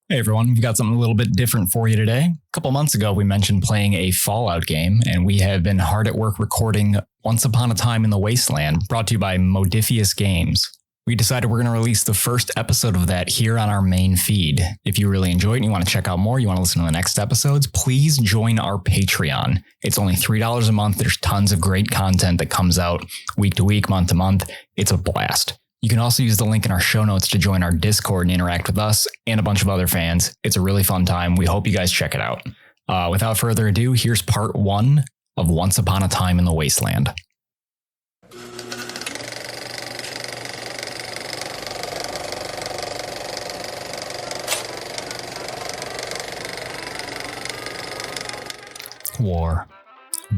Hey everyone, we've got something a little bit different for you today. A couple months ago, we mentioned playing a Fallout game, and we have been hard at work recording Once Upon a Time in the Wasteland, brought to you by Modiphius Games. We decided we're going to release the first episode of that here on our main feed. If you really enjoyed it and you want to check out more, you want to listen to the next episodes, please join our Patreon. It's only $3 a month. There's tons of great content that comes out week to week, month to month. It's a blast. You can also use the link in our show notes to join our Discord and interact with us and a bunch of other fans. It's a really fun time. We hope you guys check it out. Without further ado, here's part 1 of Once Upon a Time in the Wasteland. War.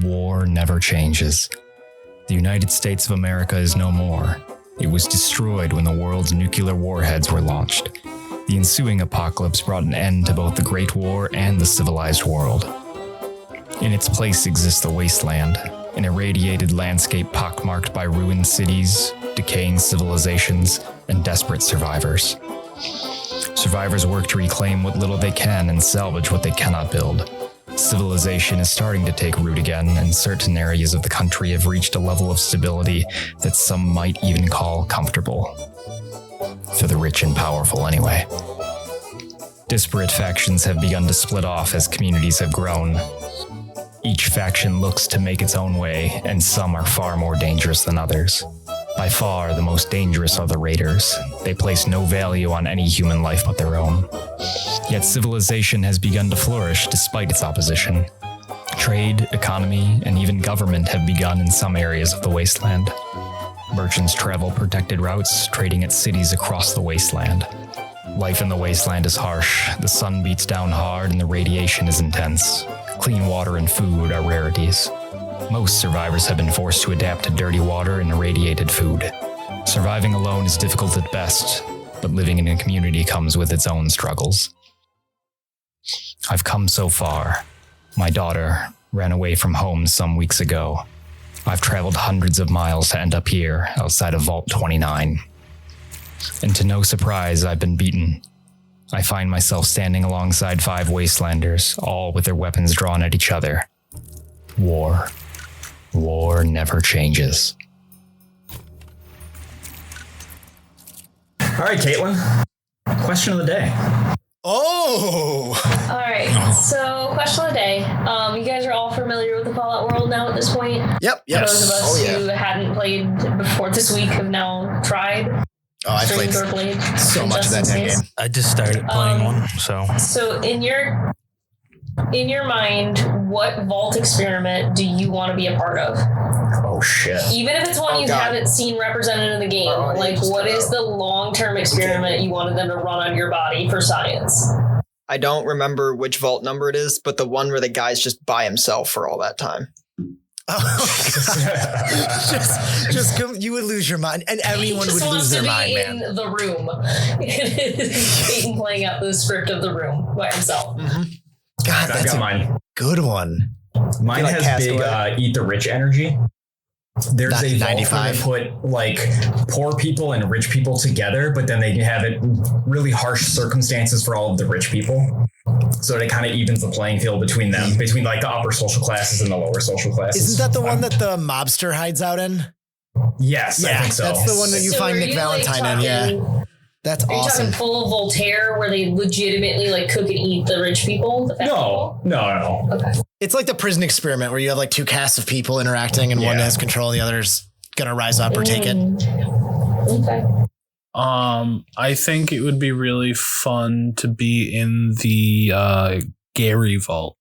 War never changes. The United States of America is no more. It was destroyed when the world's nuclear warheads were launched. The ensuing apocalypse brought an end to both the Great War and the civilized world. In its place exists the Wasteland, an irradiated landscape pockmarked by ruined cities, decaying civilizations, and desperate survivors. Survivors work to reclaim what little they can and salvage what they cannot build. Civilization is starting to take root again, and certain areas of the country have reached a level of stability that some might even call comfortable. For the rich and powerful, anyway. Disparate factions have begun to split off as communities have grown. Each faction looks to make its own way, and some are far more dangerous than others. By far, the most dangerous are the raiders. They place no value on any human life but their own. Yet civilization has begun to flourish despite its opposition. Trade, economy, and even government have begun in some areas of the wasteland. Merchants travel protected routes, trading at cities across the wasteland. Life in the wasteland is harsh. The sun beats down hard and the radiation is intense. Clean water and food are rarities. Most survivors have been forced to adapt to dirty water and irradiated food. Surviving alone is difficult at best, but living in a community comes with its own struggles. I've come so far. My daughter ran away from home some weeks ago. I've traveled hundreds of miles to end up here, outside of Vault 29. And to no surprise, I've been beaten. I find myself standing alongside 5 Wastelanders, all with their weapons drawn at each other. War. War never changes. All right, Katelyn. Question of the day. Oh! All right, so question of the day. You guys are all familiar with the Fallout world now at this point? Yep. Those of us who hadn't played before this week have now tried. Oh, I played so much of that game. I just started playing one, so. So in your mind, what vault experiment do you want to be a part of? Oh, shit. Even if it's one you haven't seen represented in the game, like what is the long-term experiment you wanted them to run on your body for science? I don't remember which vault number it is, but the one where the guy's just by himself for all that time. Oh, just you would lose your mind, and everyone would lose their mind, man. In the room, Paden playing out the script of the room by himself. Mm-hmm. God, that's a good one. Mine has big eat the rich energy. There's a vault where they put like poor people and rich people together, but then they have it really harsh circumstances for all of the rich people. So it kind of evens the playing field between them, between like the upper social classes and the lower social classes. Isn't that the one that the mobster hides out in? Yes, I think so. That's the one that you find Nick Valentine in. Yeah. That's awesome. Are you talking full Voltaire where they legitimately like cook and eat the rich people? No. Okay. It's like the prison experiment where you have like 2 casts of people interacting and one has control and the other's gonna rise up or take it. Okay. I think it would be really fun to be in the Gary vault.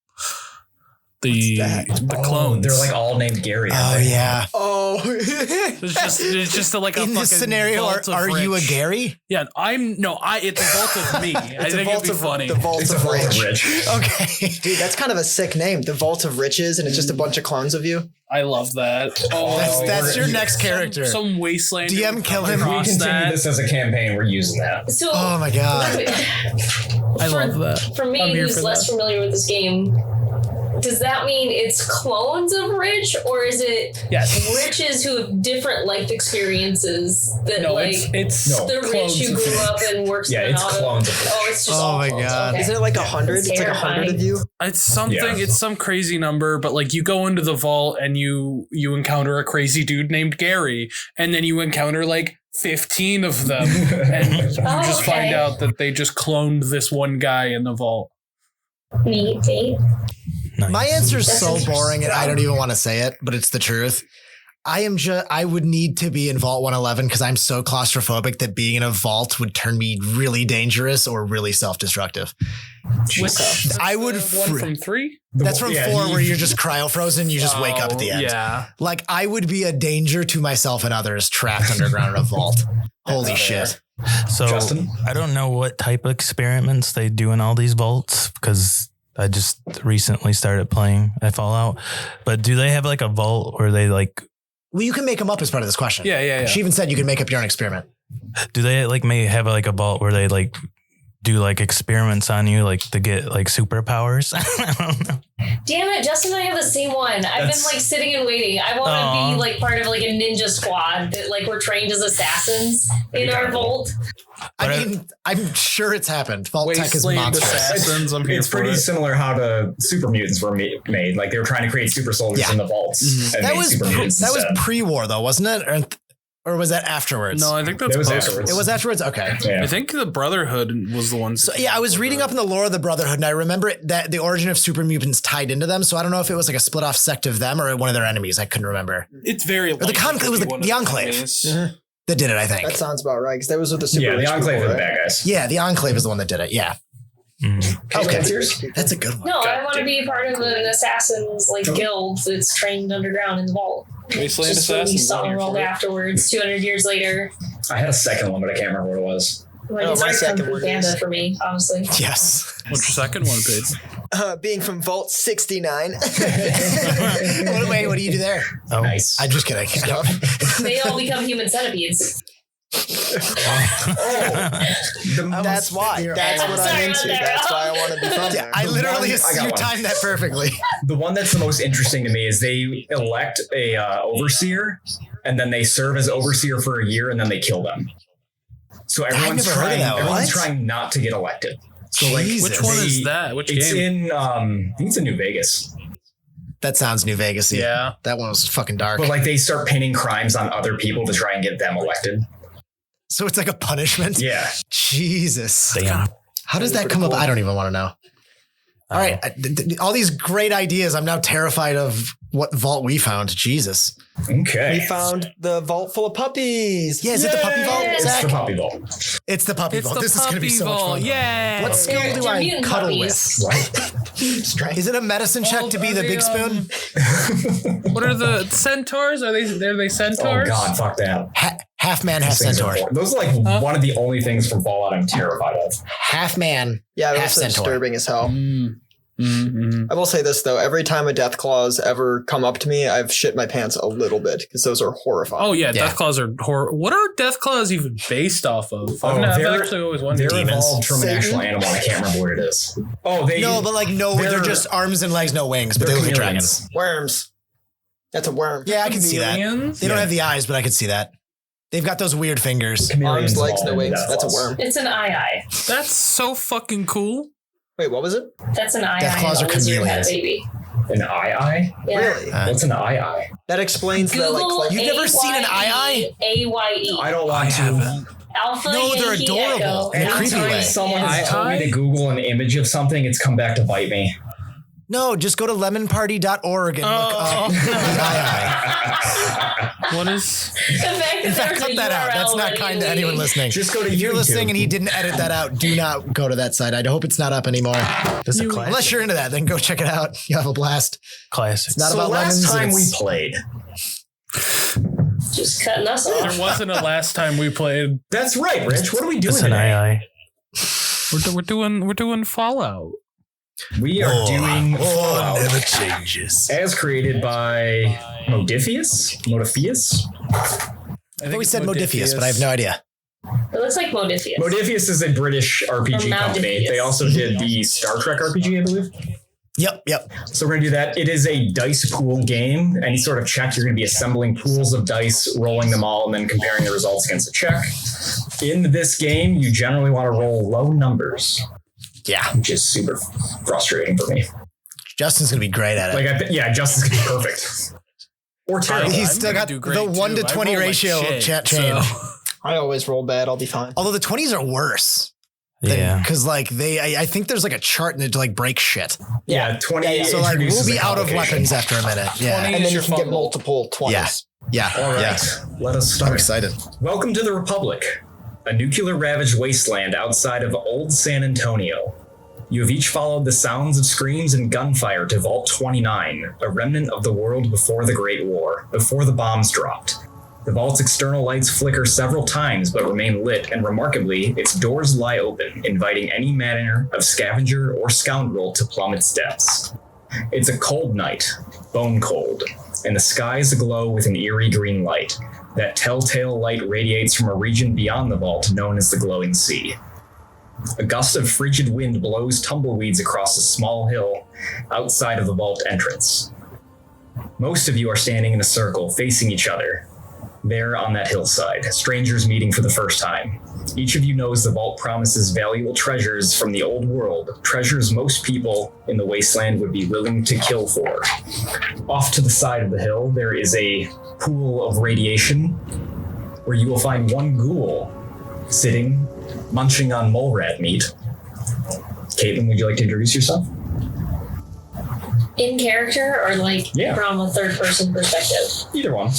The clones. They're like all named Gary. Oh yeah. Oh. it's just like a in this scenario. Are you a Gary? Yeah, it's a vault of me. I think it'd be funny. The vault of rich. Okay, dude, that's kind of a sick name. The Vault of Riches, and it's just a bunch of clones of you. I love that. That's your next character. Some Wasteland. DM kill him. If we continue this as a campaign, we're using that. So, oh my god. I love that. For me, who's less familiar with this game, does that mean it's clones of rich, or is it riches who have different life experiences that it's the rich who grew up and works in it's clones of rich. Oh, it's just Oh my clones. God. Okay. Isn't it like 100? It's like 100 of you. It's something. It's some crazy number, but like you go into the vault and you encounter a crazy dude named Gary, and then you encounter like 15 of them, and you just find out that they just cloned this one guy in the vault. Neat. Nice. My answer is so boring, and I don't even want to say it, but it's the truth. I would need to be in Vault 111 because I'm so claustrophobic that being in a vault would turn me really dangerous or really self-destructive. I would. One from 3. That's from 4, where you're just cryo frozen. You just wake up at the end. Yeah. Like I would be a danger to myself and others trapped underground in a vault. Holy shit. So Justin? I don't know what type of experiments they do in all these vaults because I just recently started playing Fallout. But do they have like a vault where they like? Well, you can make them up as part of this question. Yeah. She even said you can make up your own experiment. Do they like may have like a vault where they like do like experiments on you like to get like superpowers? I don't know. Damn it, Justin and I have the same one. I've been like sitting and waiting. I want to be like part of like a ninja squad that like we're trained as assassins in our vault. I mean, I'm sure it's happened. Vault tech is Wasteland monstrous. Assassins. I'm here It's for pretty it. similar how the super mutants were made. Like they were trying to create super soldiers in the vaults. And That made was super mutants that was instead. pre-war though, wasn't it? Or was that afterwards? No, I think that's It was post. afterwards. It was afterwards? Okay. Yeah. I think the Brotherhood was the one. So yeah, I was reading up in the lore of the Brotherhood, and I remember that the origin of super mutants tied into them. So I don't know if it was like a split off sect of them or one of their enemies. I couldn't remember. It's very. Or the Conclave was the Enclave that did it, I think. That sounds about right because that was with the super Yeah, the rich Enclave people, are the right? bad guys. Yeah, the Enclave is the one that did it. Yeah. Okay. That's a good one. No, I want to be part of an assassin's like guild that's trained underground in the vault. Wasteland Just released Assassins. on the world afterwards, 200 years later. I had a second one, but I can't remember what it was. Like, Oh, it's my like Kung second Fu one Panda is- for me, honestly. Yes. What's your second one, Paden? Being from Vault 69. Wait, what do you do there? Oh, Nice. I'm just kidding. They all become human centipedes. That's why. That's what Sorry I'm about into. that. That's why I want to be from there. I literally, I got you one. timed that perfectly. The one that's the most interesting to me is they elect a overseer, and then they serve as overseer for a year, and then they kill them. So everyone's never heard of trying. that one. Everyone's What? trying not to get elected. So like, Jesus. Which one is that? Which It's game? in. I think it's in New Vegas. That sounds New Vegas. Yeah. That one was fucking dark. But like they start pinning crimes on other people to try and get them elected. So it's like a punishment? Yeah. Jesus. damn. How does that come up? I don't even want to know. All right. All these great ideas. I'm now terrified of what vault we found. Jesus. Okay. We found the vault full of puppies. Yeah, is it the puppy vault, Yes. It's Zach? the puppy vault. It's the puppy It's vault. the This is going to be so much fun. Yeah. What skill do They're I mutant cuddle puppies. with? Strength. Is it a medicine check to be the big spoon? What are the centaurs? Are they Oh centaurs? God, fuck that. Half man, half Those things centaur. are- Those are like one of the only things from Fallout I'm terrified of. Half man. Yeah, half that's centaur. disturbing as hell. Mm-hmm. I will say this though: every time a death claws ever come up to me, I've shit my pants a little bit because those are horrifying. Oh yeah, Yeah. death claws are horror. What are death claws even based off of? I've they're- actually always wondered. They're Demons. evolved from an Satan? actual animal. I can't remember what it is. Oh, they No, but like they're they're- just arms and legs, no wings, but they look like chameleons. dragons. Worms. That's a worm. Yeah, I can see that. Chameleons? They don't have the eyes, but I could see that. They've got those weird fingers. Chameleons Arms, legs, evolved no into wings. death That's a claws. worm. It's an eye. That's so fucking cool. Wait, what was it? That's an eye. Death claws are chameleons. Baby. An eye? Yeah. Really? What's an eye? That explains the Google like. You've never seen an eye? AYE. I don't want to. Alpha No, they're Yankee adorable Echo. in a creepy Anytime way. someone Yes. has told me to Google an image of something, it's come back to bite me. No, just go to lemonparty.org and look up the eye. What is? In fact, cut that out. That's not kind to anyone listening. Just go to If you're YouTube. listening and he didn't edit that out, do not go to that site. I hope it's not up anymore. That's a classic. Unless you're into that, then go check it out. You'll have a blast. Classic. It's not So about last lemons. time we it's- played, Just cutting us There off. wasn't a last time we played. that's right, Rich. What are we doing It's an today? We're doing Fallout. We are doing Fallout never changes. as created by Modiphius. I thought we said Modiphius, but I have no idea. It looks like Modiphius. Modiphius is a British RPG Or company. Modiphius. They also did the Star Trek RPG, I believe. Yep. So we're going to do that. It is a dice pool game. Any sort of check, you're going to be assembling pools of dice, rolling them all, and then comparing the results against a check. In this game, you generally want to roll low numbers. Yeah. Which is super frustrating for me. Justin's going to be great at it. Justin's going to be perfect. Or terrible. He's still got the 1 to 20 ratio of chat change. I always roll bad. I'll be fine. Although the 20s are worse. Yeah. Because I think there's like a chart and it to like break shit. Yeah, 20. So like we'll be out of weapons after a minute. Yeah. And then you can get multiple 20s. Yeah. All right. Yeah. Let us start. I'm excited. Welcome to the Republic, a nuclear ravaged wasteland outside of old San Antonio. You have each followed the sounds of screams and gunfire to Vault 29, a remnant of the world before the Great War, before the bombs dropped. The vault's external lights flicker several times but remain lit, and remarkably, its doors lie open, inviting any manner of scavenger or scoundrel to plumb its depths. It's a cold night, bone cold, and the sky is aglow with an eerie green light. That telltale light radiates from a region beyond the vault known as the Glowing Sea. A gust of frigid wind blows tumbleweeds across a small hill outside of the vault entrance. Most of you are standing in a circle, facing each other. There on that hillside, strangers meeting for the first time. Each of you knows the vault promises valuable treasures from the old world, treasures most people in the wasteland would be willing to kill for. Off to the side of the hill, there is a pool of radiation where you will find one ghoul sitting, munching on mole rat meat. Katelyn, would you like to introduce yourself? In character or from a third person perspective? Either one.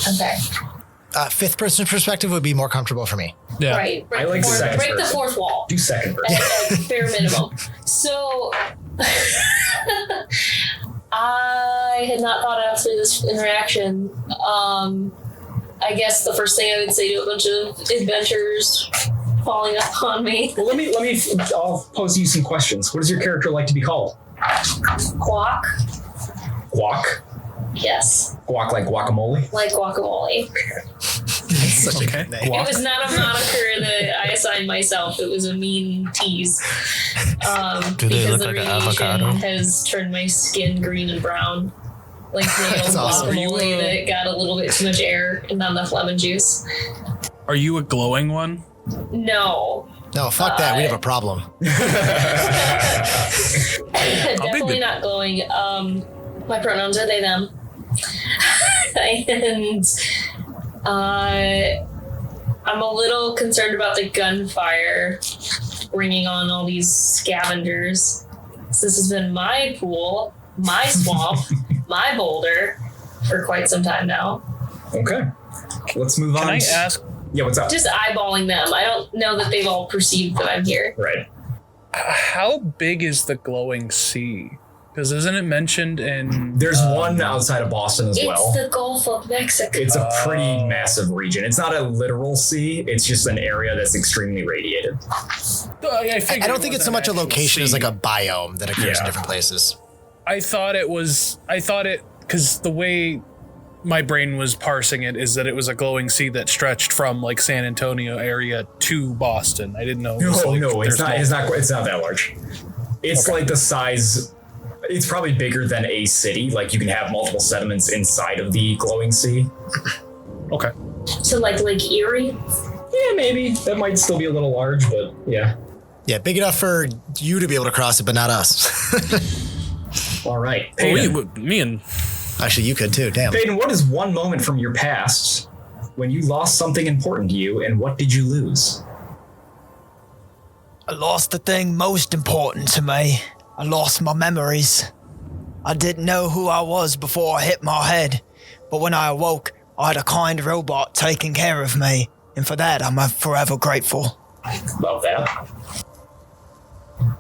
Okay. Fifth person perspective would be more comfortable for me. Yeah. Right. I like second break person. the fourth wall. Do second person. At bare minimum. So I had not thought after this interaction. I guess the first thing I would say to a bunch of adventurers falling up on me. Well, I'll pose you some questions. What does your character like to be called? Guac. Guac? Yes. Guac like guacamole? Like guacamole. Such a good name. It was not a moniker that I assigned myself. It was a mean tease. Do they because look the like an radiation avocado? has turned my skin green and brown. Like That's the old awesome. guacamole that got a little bit too much air and not enough lemon juice. Are you a glowing one? No. No, fuck that. We have a problem. Definitely not glowing. My pronouns are they, them. And I'm a little concerned about the gunfire bringing on all these scavengers. So this has been my pool, my swamp, my boulder for quite some time now. Okay. Let's move on. Can I ask? Yeah, what's up? Just eyeballing them. I don't know that they've all perceived that I'm here. Right. How big is the glowing sea? Because isn't it mentioned in... There's one outside of Boston as well. It's the Gulf of Mexico. It's a pretty massive region. It's not a literal sea. It's just an area that's extremely radiated. I don't think it's so much a location as like a biome that occurs in different places. I thought it, because the way my brain was parsing it is that it was a glowing sea that stretched from like San Antonio area to Boston. I didn't know. It's not that large. It's like the size... It's probably bigger than a city. Like you can have multiple sediments inside of the glowing sea. Okay. So like Lake Erie? Yeah, maybe. That might still be a little large, but yeah. Yeah, big enough for you to be able to cross it, but not us. All right. Me and... Actually, you could too. Damn. Paden, what is one moment from your past when you lost something important to you, and what did you lose? I lost the thing most important to me. I lost my memories. I didn't know who I was before I hit my head, but when I awoke, I had a kind robot taking care of me, and for that, I'm forever grateful. Love that.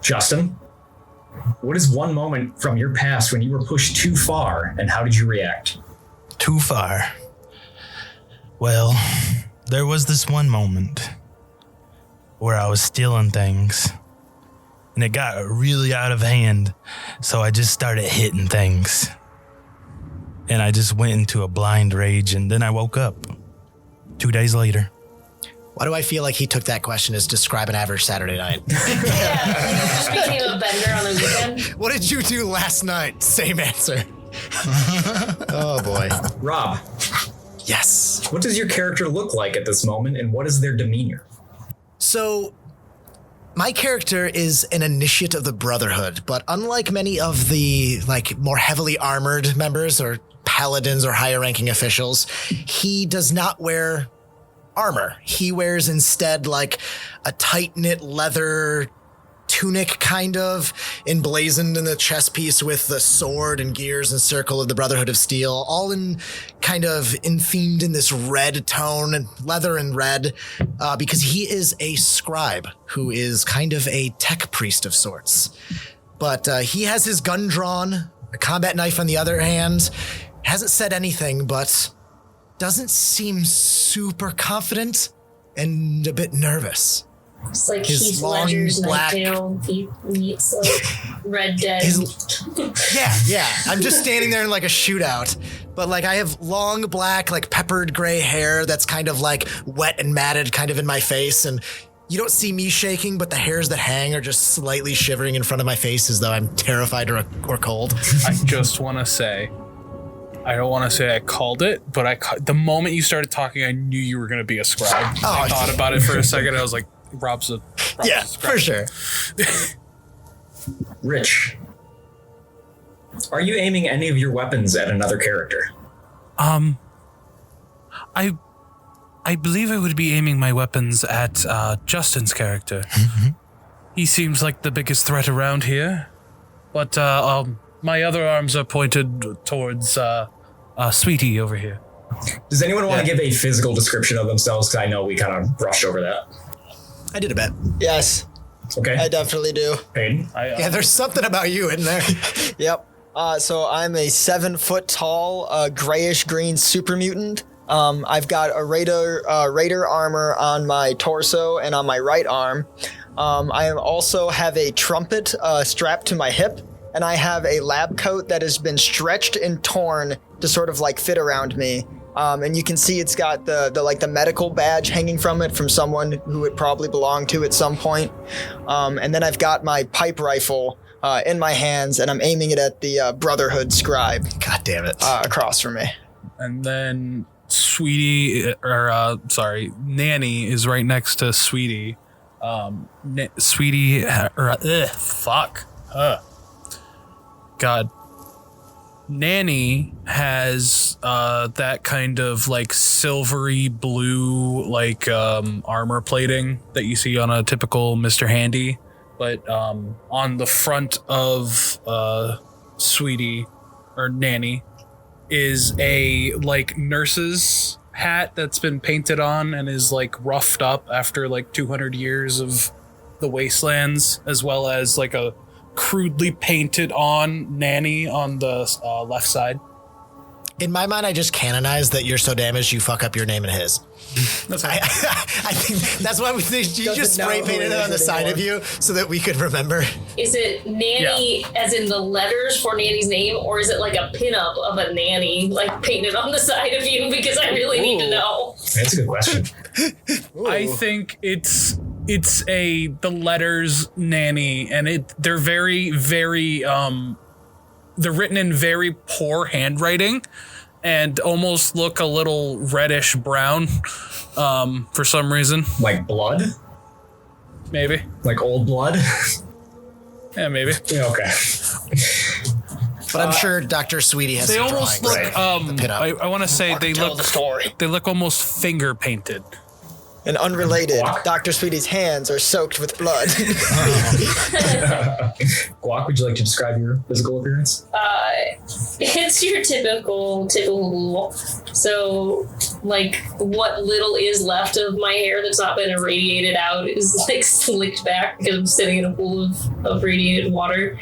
Justin, what is one moment from your past when you were pushed too far, and how did you react? Too far. Well, there was this one moment where I was stealing things. And it got really out of hand, so I just started hitting things. And I just went into a blind rage, and then I woke up 2 days later. Why do I feel like he took that question as describe an average Saturday night? Yeah, you just became a bender on the weekend. What did you do last night? Same answer. Oh boy. Rob, Yes. what does your character look like at this moment, and what is their demeanor? So, my character is an initiate of the Brotherhood, but unlike many of the more heavily armored members or paladins or higher ranking officials, he does not wear armor. He wears instead a tight knit leather tunic, kind of emblazoned in the chest piece with the sword and gears and circle of the Brotherhood of Steel, all in kind of themed in this red tone, leather and red, because he is a scribe who is kind of a tech priest of sorts. But he has his gun drawn, a combat knife on the other hand, hasn't said anything, but doesn't seem super confident and a bit nervous. It's like His Heath long Ledger's black- Nightfall meets Red Dead. Yeah. I'm just standing there in a shootout. But I have long black, peppered gray hair that's kind of wet and matted kind of in my face. And you don't see me shaking, but the hairs that hang are just slightly shivering in front of my face as though I'm terrified or cold. I just want to say, I don't want to say I called it, but the moment you started talking, I knew you were going to be a scribe. I thought about it for a second. I was like, Rob's a Yeah, scribe. for sure. Rich, are you aiming any of your weapons at another character? I believe I would be aiming my weapons at Justin's character. He seems like the biggest threat around here. But my other arms are pointed towards Sweetie over here. Does anyone want to give a physical description of themselves? Because I know we kind of brushed over that. I did a bit. Yes, Okay. I definitely do. Paden? Yeah, there's something about you in there. Yep. So I'm a 7 foot tall, grayish green super mutant. I've got a raider armor on my torso and on my right arm. I also have a trumpet strapped to my hip, and I have a lab coat that has been stretched and torn to sort of fit around me. And you can see it's got the medical badge hanging from it from someone who it probably belonged to at some point. And then I've got my pipe rifle in my hands, and I'm aiming it at the Brotherhood scribe God damn it. across from me. And then Nanny is right next to Sweetie. God. Nanny has that kind of silvery blue armor plating that you see on a typical Mr. Handy, but on the front of Sweetie or Nanny is a nurse's hat that's been painted on and is roughed up after 200 years of the Wastelands, as well as a crudely painted on Nanny on the left side. In my mind, I just canonized that you're so damaged you fuck up your name and his. That's I think that's why you just spray know painted who it it on the is side of anymore. you so that we could remember. Is it Nanny as in the letters for Nanny's name, or is it a pinup of a nanny painted on the side of you? Because I really need to know. That's a good question. I think it's the letters Nanny, and they're very, very they're written in very poor handwriting and almost look a little reddish brown for some reason. Like blood? Maybe. Like old blood? Yeah, maybe. Yeah, okay. But I'm sure Dr. Sweetie has They some almost drawings. look the pinup. I want to say they Tell look the story. they look almost finger painted. And unrelated, Guac? Dr. Sweetie's hands are soaked with blood. Guac, would you like to describe your physical appearance? It's your typical. So, what little is left of my hair that's not been irradiated out is slicked back because I'm sitting in a pool of radiated water.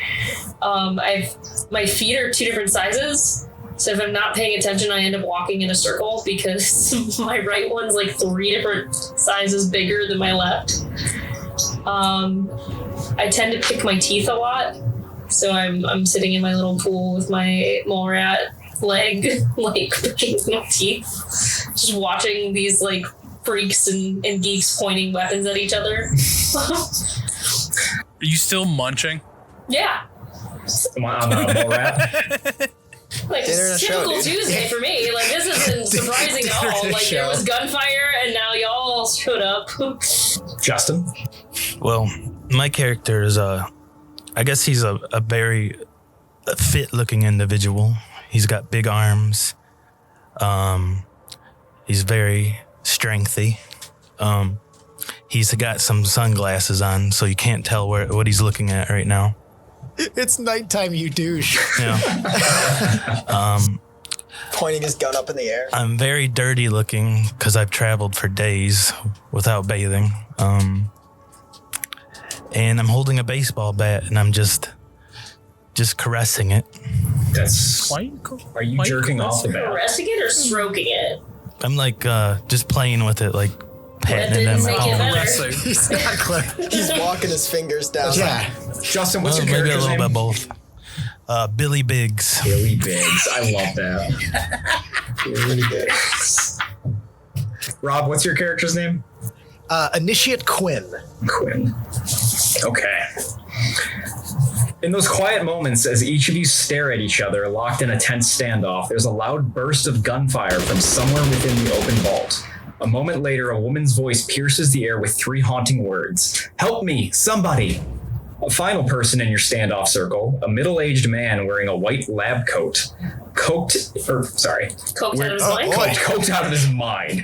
My feet are 2 different sizes. So if I'm not paying attention, I end up walking in a circle because my right one's 3 different sizes bigger than my left. I tend to pick my teeth a lot. So I'm sitting in my little pool with my mole rat leg, picking my teeth, just watching these freaks and geeks pointing weapons at each other. Are you still munching? Yeah. On mole rat. Like, Dinner and a show, typical dude. Tuesday for me. Like, this isn't surprising at Dinner all. and a Like, there show. was gunfire, and now y'all showed up. Justin? Well, my character is I guess he's a very fit-looking individual. He's got big arms. He's very strengthy. He's got some sunglasses on, so you can't tell what he's looking at right now. It's nighttime, you douche. Yeah. Pointing his gun up in the air. I'm very dirty looking because I've traveled for days without bathing. And I'm holding a baseball bat and I'm just caressing it. That's. Are you jerking off the bat? Caressing it or stroking it? I'm like just playing with it, like patting That it in didn't my make it palm. better. He's not clever. He's walking his fingers down. Yeah. Justin, what's Well, your maybe a character's little name? bit both. Billy Biggs. Billy Biggs. I love that. Pretty good. Rob, what's your character's name? Initiate Quinn. Quinn. Okay. In those quiet moments, as each of you stare at each other, locked in a tense standoff, there's a loud burst of gunfire from somewhere within the open vault. A moment later, a woman's voice pierces the air with 3 haunting words. Help me, somebody! A final person in your standoff circle, a middle-aged man wearing a white lab coat. Coked out of his mind? Coked out of his mind.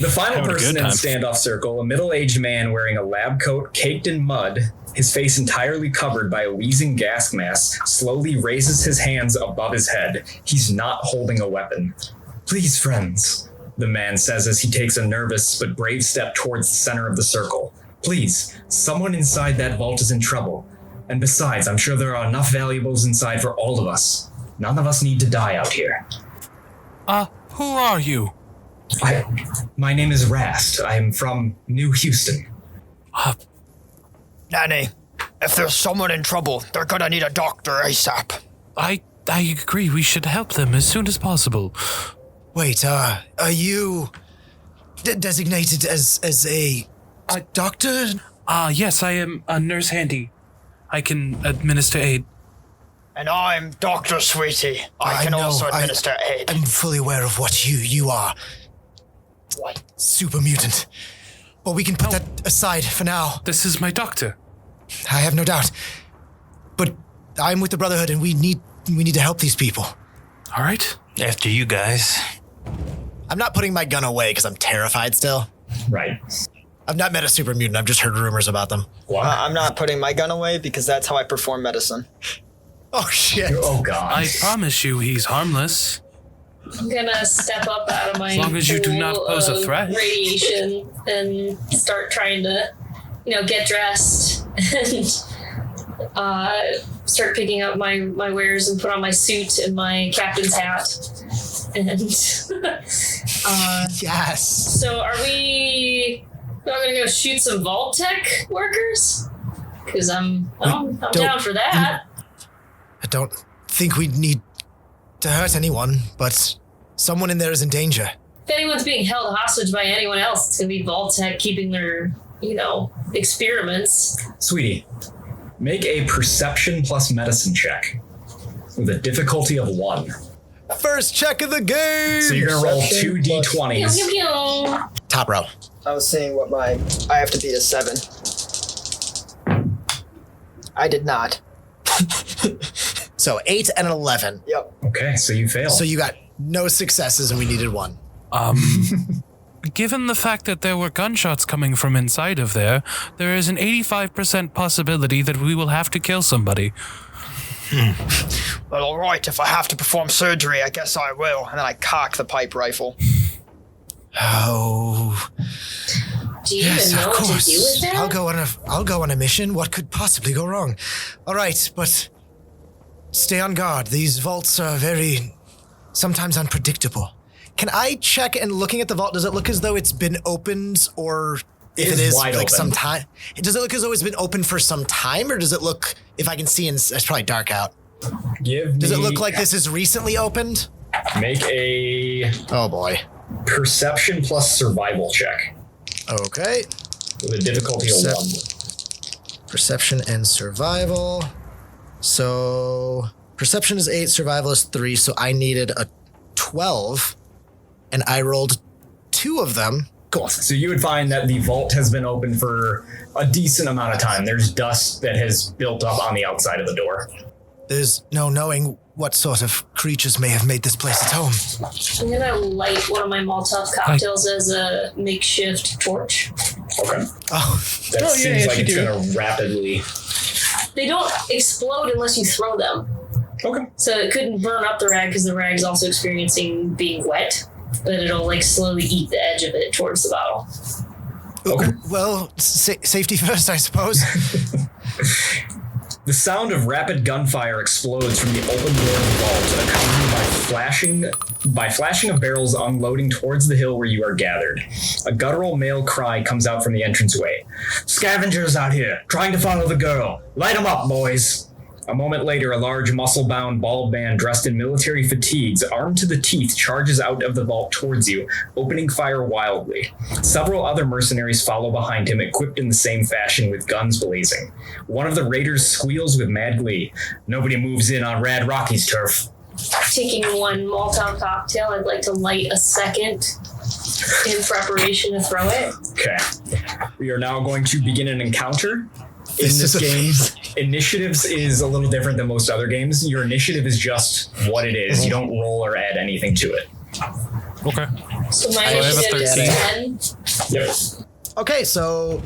The final person in the standoff circle, a middle-aged man wearing a lab coat caked in mud, his face entirely covered by a wheezing gas mask, slowly raises his hands above his head. He's not holding a weapon. Please, friends, the man says as he takes a nervous but brave step towards the center of the circle. Please, someone inside that vault is in trouble. And besides, I'm sure there are enough valuables inside for all of us. None of us need to die out here. Who are you? My name is Rast. I'm from New Houston. Nanny, if there's someone in trouble, they're gonna need a doctor ASAP. I agree. We should help them as soon as possible. Wait, are you designated as a doctor? Yes, I am a nurse handy. I can administer aid. And I'm Dr. Sweetie. I can also administer aid. I'm fully aware of what you are. Super mutant. But we can put that aside for now. This is my doctor. I have no doubt. But I'm with the Brotherhood and we need to help these people. All right. After you guys. I'm not putting my gun away because I'm terrified still. Right. I've not met a super mutant. I've just heard rumors about them. I'm not putting my gun away because that's how I perform medicine. Oh, shit. Oh, God. I promise you he's harmless. I'm gonna step up out of my As long as you do not pool pose a of threat. radiation and start trying to, get dressed and start picking up my wares and put on my suit and my captain's hat. And Yes. so are we gonna go shoot some vault tech workers? Because I'm down for that. I don't think we need to hurt anyone, but someone in there is in danger. If anyone's being held hostage by anyone else, it's gonna be vault tech keeping their, experiments. Sweetie, make a perception plus medicine check with a difficulty of 1. First check of the game. So you're going to roll 2 Pew, d20s. pew, pew. Top row. I was seeing what I have to beat a 7. I did not. So 8 and an 11. Yep. Okay, so you fail. So you got no successes and we needed 1. Given the fact that there were gunshots coming from inside of there is an 85% possibility that we will have to kill somebody. Well, alright, if I have to perform surgery, I guess I will. And then I cock the pipe rifle. Oh, Do you yes, even know of what to course. do with that? I'll go on a mission. What could possibly go wrong? All right, but stay on guard. These vaults are sometimes unpredictable. Can I check, and looking at the vault, does it look as though it's been opened, or if it is wide like open. some time? Does it look as though it's been open for some time, or does it look, if I can see, it's probably dark out. Give Does it me- look like this is recently opened? Make a Oh boy. perception plus survival check Okay. with a difficulty of 1. Perception and survival. So perception is 8, survival is 3, so I needed a 12, and I rolled 2 of them. Cool. So you would find that the vault has been open for a decent amount of time. There's dust that has built up on the outside of the door. There's no knowing what sort of creatures may have made this place its home. I'm gonna light one of my Molotov cocktails as a makeshift torch. Okay. Oh, That seems like it's going to rapidly... They don't explode unless you throw them. Okay. So it couldn't burn up the rag because the rag's also experiencing being wet. But it'll like slowly eat the edge of it towards the bottle. Okay. Well, safety first, I suppose. The sound of rapid gunfire explodes from the open door of the vault, accompanied by flashing of barrels unloading towards the hill where you are gathered. A guttural male cry comes out from the entranceway. Scavengers out here, trying to follow the girl. Light them up, boys. A moment later, a large, muscle-bound, bald man dressed in military fatigues, armed to the teeth, charges out of the vault towards you, opening fire wildly. Several other mercenaries follow behind him, equipped in the same fashion with guns blazing. One of the raiders squeals with mad glee. Nobody moves in on Rad Rocky's turf. Taking one Molotov cocktail, I'd like to light a second in preparation to throw it. Okay. We are now going to begin an encounter. In this game, initiatives is a little different than most other games. Your initiative is just what it is. You don't roll or add anything to it. Okay. So my I have a initiative is 10. Yep. Okay, so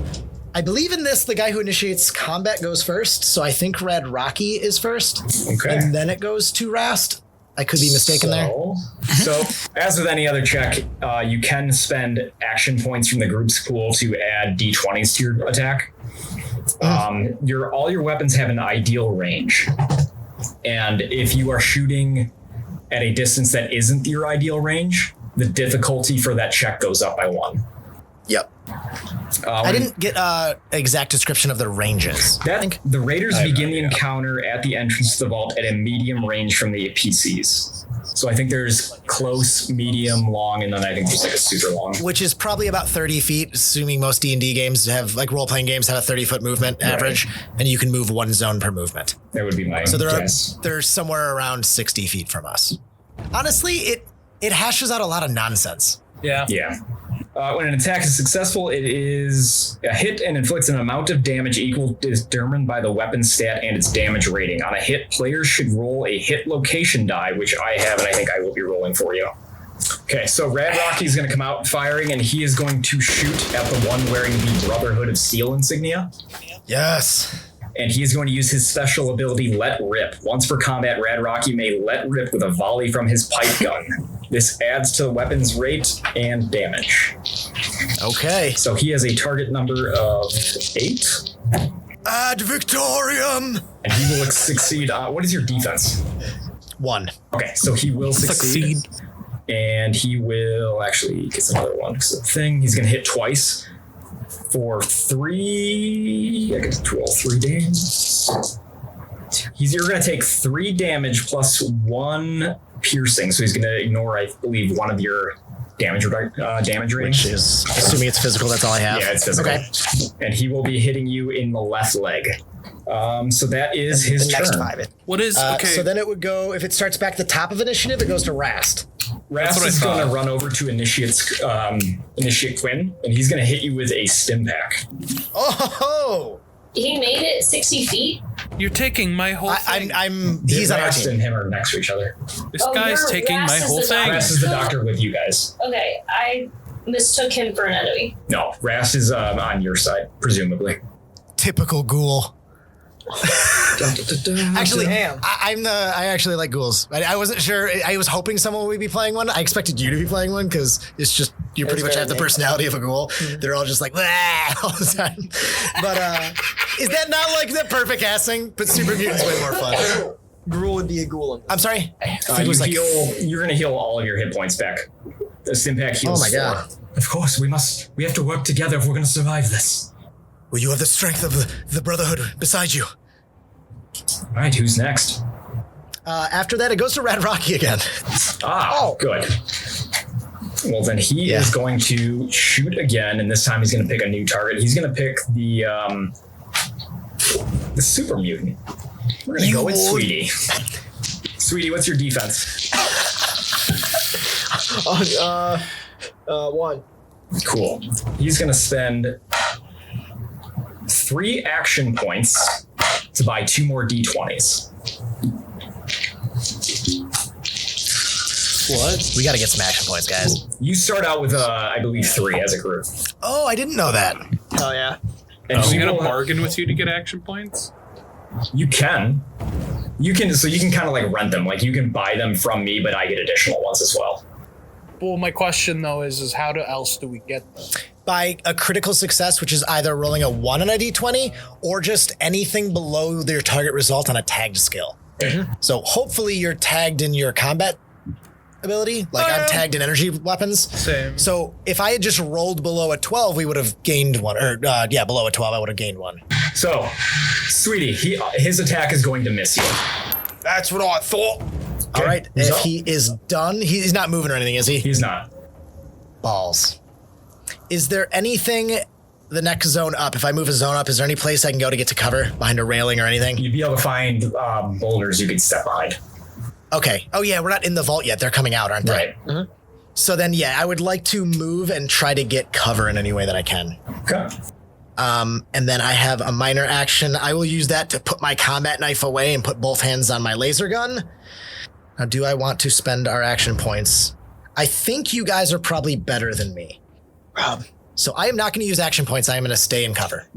I believe in this, the guy who initiates combat goes first. So I think Rad Rocky is first. Okay. And then it goes to Rast. I could be mistaken there. So, as with any other check, you can spend action points from the group's pool to add d20s to your attack. All your weapons have an ideal range, and if you are shooting at a distance that isn't your ideal range, the difficulty for that check goes up by 1. Yep. I didn't get an exact description of the ranges. The raiders begin the encounter at the entrance to the vault at a medium range from the PCs. So I think there's close, medium, long, and then I think there's like a super long. Which is probably about 30 feet, assuming most D&D games have, like role-playing games have a 30-foot movement average, and you can move 1 zone per movement. That would be my guess. They're somewhere around 60 feet from us. Honestly, it hashes out a lot of nonsense. Yeah. Yeah. When an attack is successful, it is a hit and inflicts an amount of damage equal determined by the weapon stat and its damage rating. On a hit, players should roll a hit location die, which I have, and I think I will be rolling for you. Okay, so Rad Rocky's going to come out firing, and he is going to shoot at the one wearing the Brotherhood of Steel insignia. Yes. And he is going to use his special ability, Let Rip. Once per combat, Rad Rocky may let rip with a volley from his pipe gun. This adds to the weapon's rate and damage. Okay. So he has a target number of 8. Ad Victorium! And he will succeed. What is your defense? 1. Okay, so he will succeed. And he will actually get another one. Because the thing, he's going to hit twice. For 3, I get to roll 3 damage. You're going to take 3 damage plus 1 piercing, so he's going to ignore, I believe, one of your damage rating. Which is, assuming it's physical, that's all I have. Yeah, it's physical. Okay. And he will be hitting you in the left leg. So that is his turn. Next 5. What is okay? So then it would go, if it starts back at the top of initiative, it goes to Rast. Rast is going to run over to initiate Quinn, and he's going to hit you with a stim pack. Oh! He made it 60 feet. You're taking my whole thing. He's on our Rast team. and him are next to each other. This guy's taking my whole thing. Rast is the doctor with you guys. Okay, I mistook him for an enemy. No, Rast is on your side, presumably. Typical ghoul. Actually, I actually like ghouls. I wasn't sure. I was hoping someone would be playing one. I expected you to be playing one because it's just you pretty much have the personality of a ghoul. Mm-hmm. They're all just like all the time. But is that not like the perfect casting? But Super Mutant's way more fun. Ghoul would be a ghoul. I'm sorry. You're going to heal all of your hit points back. The stim pack heals. Oh my god! 4. Of course, we have to work together if we're going to survive this. Well, you have the strength of the Brotherhood beside you. All right, who's next? After that, it goes to Rad Rocky again. Good. Well, then he is going to shoot again, and this time he's going to pick a new target. He's going to pick the super mutant. We're going to go with Sweetie. Sweetie, what's your defense? 1. Cool. He's going to spend 3 action points to buy 2 more D20s. What? We got to get some action points, guys. You start out with, I believe, 3 as a group. Oh, I didn't know that. Oh, yeah. And Is he going to bargain with you to get action points? You can. So you can kind of like rent them. Like you can buy them from me, but I get additional ones as well. Well, my question though is how else do we get them? By a critical success, which is either rolling a 1 on a d20 or just anything below their target result on a tagged skill. Mm-hmm. So hopefully you're tagged in your combat ability. Like I'm tagged in energy weapons. Same. So if I had just rolled below a 12, we would have gained 1. Or below a 12, I would have gained 1. So, Sweetie, his attack is going to miss you. That's what I thought. All right. If he is done, he's not moving or anything, is he? He's not. Balls. Is there anything the next zone up? If I move a zone up, is there any place I can go to get to cover behind a railing or anything? You'd be able to find boulders you could step behind. Okay. Oh, yeah, we're not in the vault yet. They're coming out, aren't they? Right. Mm-hmm. So then, yeah, I would like to move and try to get cover in any way that I can. Okay. And then I have a minor action. I will use that to put my combat knife away and put both hands on my laser gun. Now, do I want to spend our action points? I think you guys are probably better than me. So I am not going to use action points. I am going to stay in cover.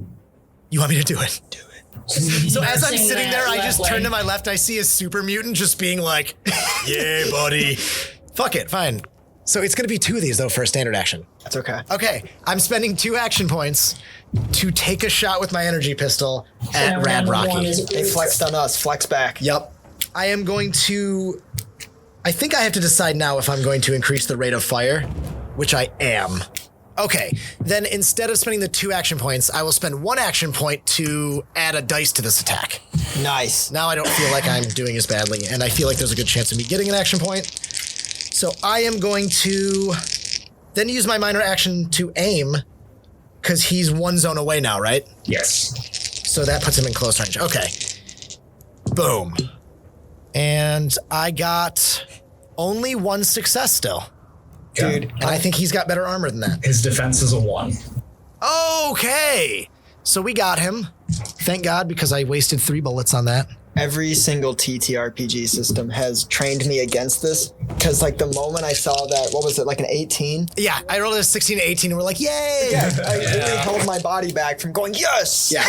You want me to do it? Do it. So as I'm sitting there, I just turn to my left. I see a super mutant just being like, yeah, buddy. Fuck it. Fine. So it's going to be 2 of these, though, for a standard action. That's okay. Okay. I'm spending 2 action points to take a shot with my energy pistol at Rad Rocky. They flexed on us. Flex back. Yep. I am going to... I think I have to decide now if I'm going to increase the rate of fire, which I am. Okay, then instead of spending the 2 action points, I will spend 1 action point to add a dice to this attack. Nice. Now I don't feel like I'm doing as badly, and I feel like there's a good chance of me getting an action point. So I am going to then use my minor action to aim, because he's 1 zone away now, right? Yes. So that puts him in close range. Okay. Boom. And I got only 1 success still. Dude. And I think he's got better armor than that. His defense is a 1. Okay. So we got him. Thank God, because I wasted 3 bullets on that. Every single TTRPG system has trained me against this. Because, like, the moment I saw that, what was it, like an 18? Yeah, I rolled a 16 to 18, and we're like, yay! Yeah, I really held my body back from going, yes! Yeah.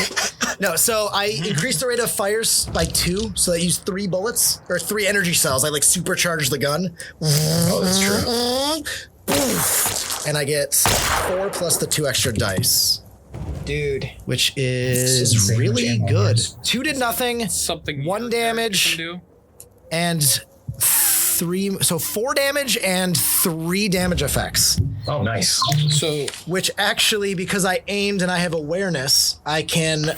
No, so I increased the rate of fires by 2, so I used 3 bullets, or 3 energy cells. I, like, supercharged the gun. Oh, that's true. And I get 4 plus the 2 extra dice. Dude. Which is really good. 2 did nothing. Something 1 damage. And 3, so 4 damage and 3 damage effects. Oh, nice. So, which actually, because I aimed and I have awareness, I can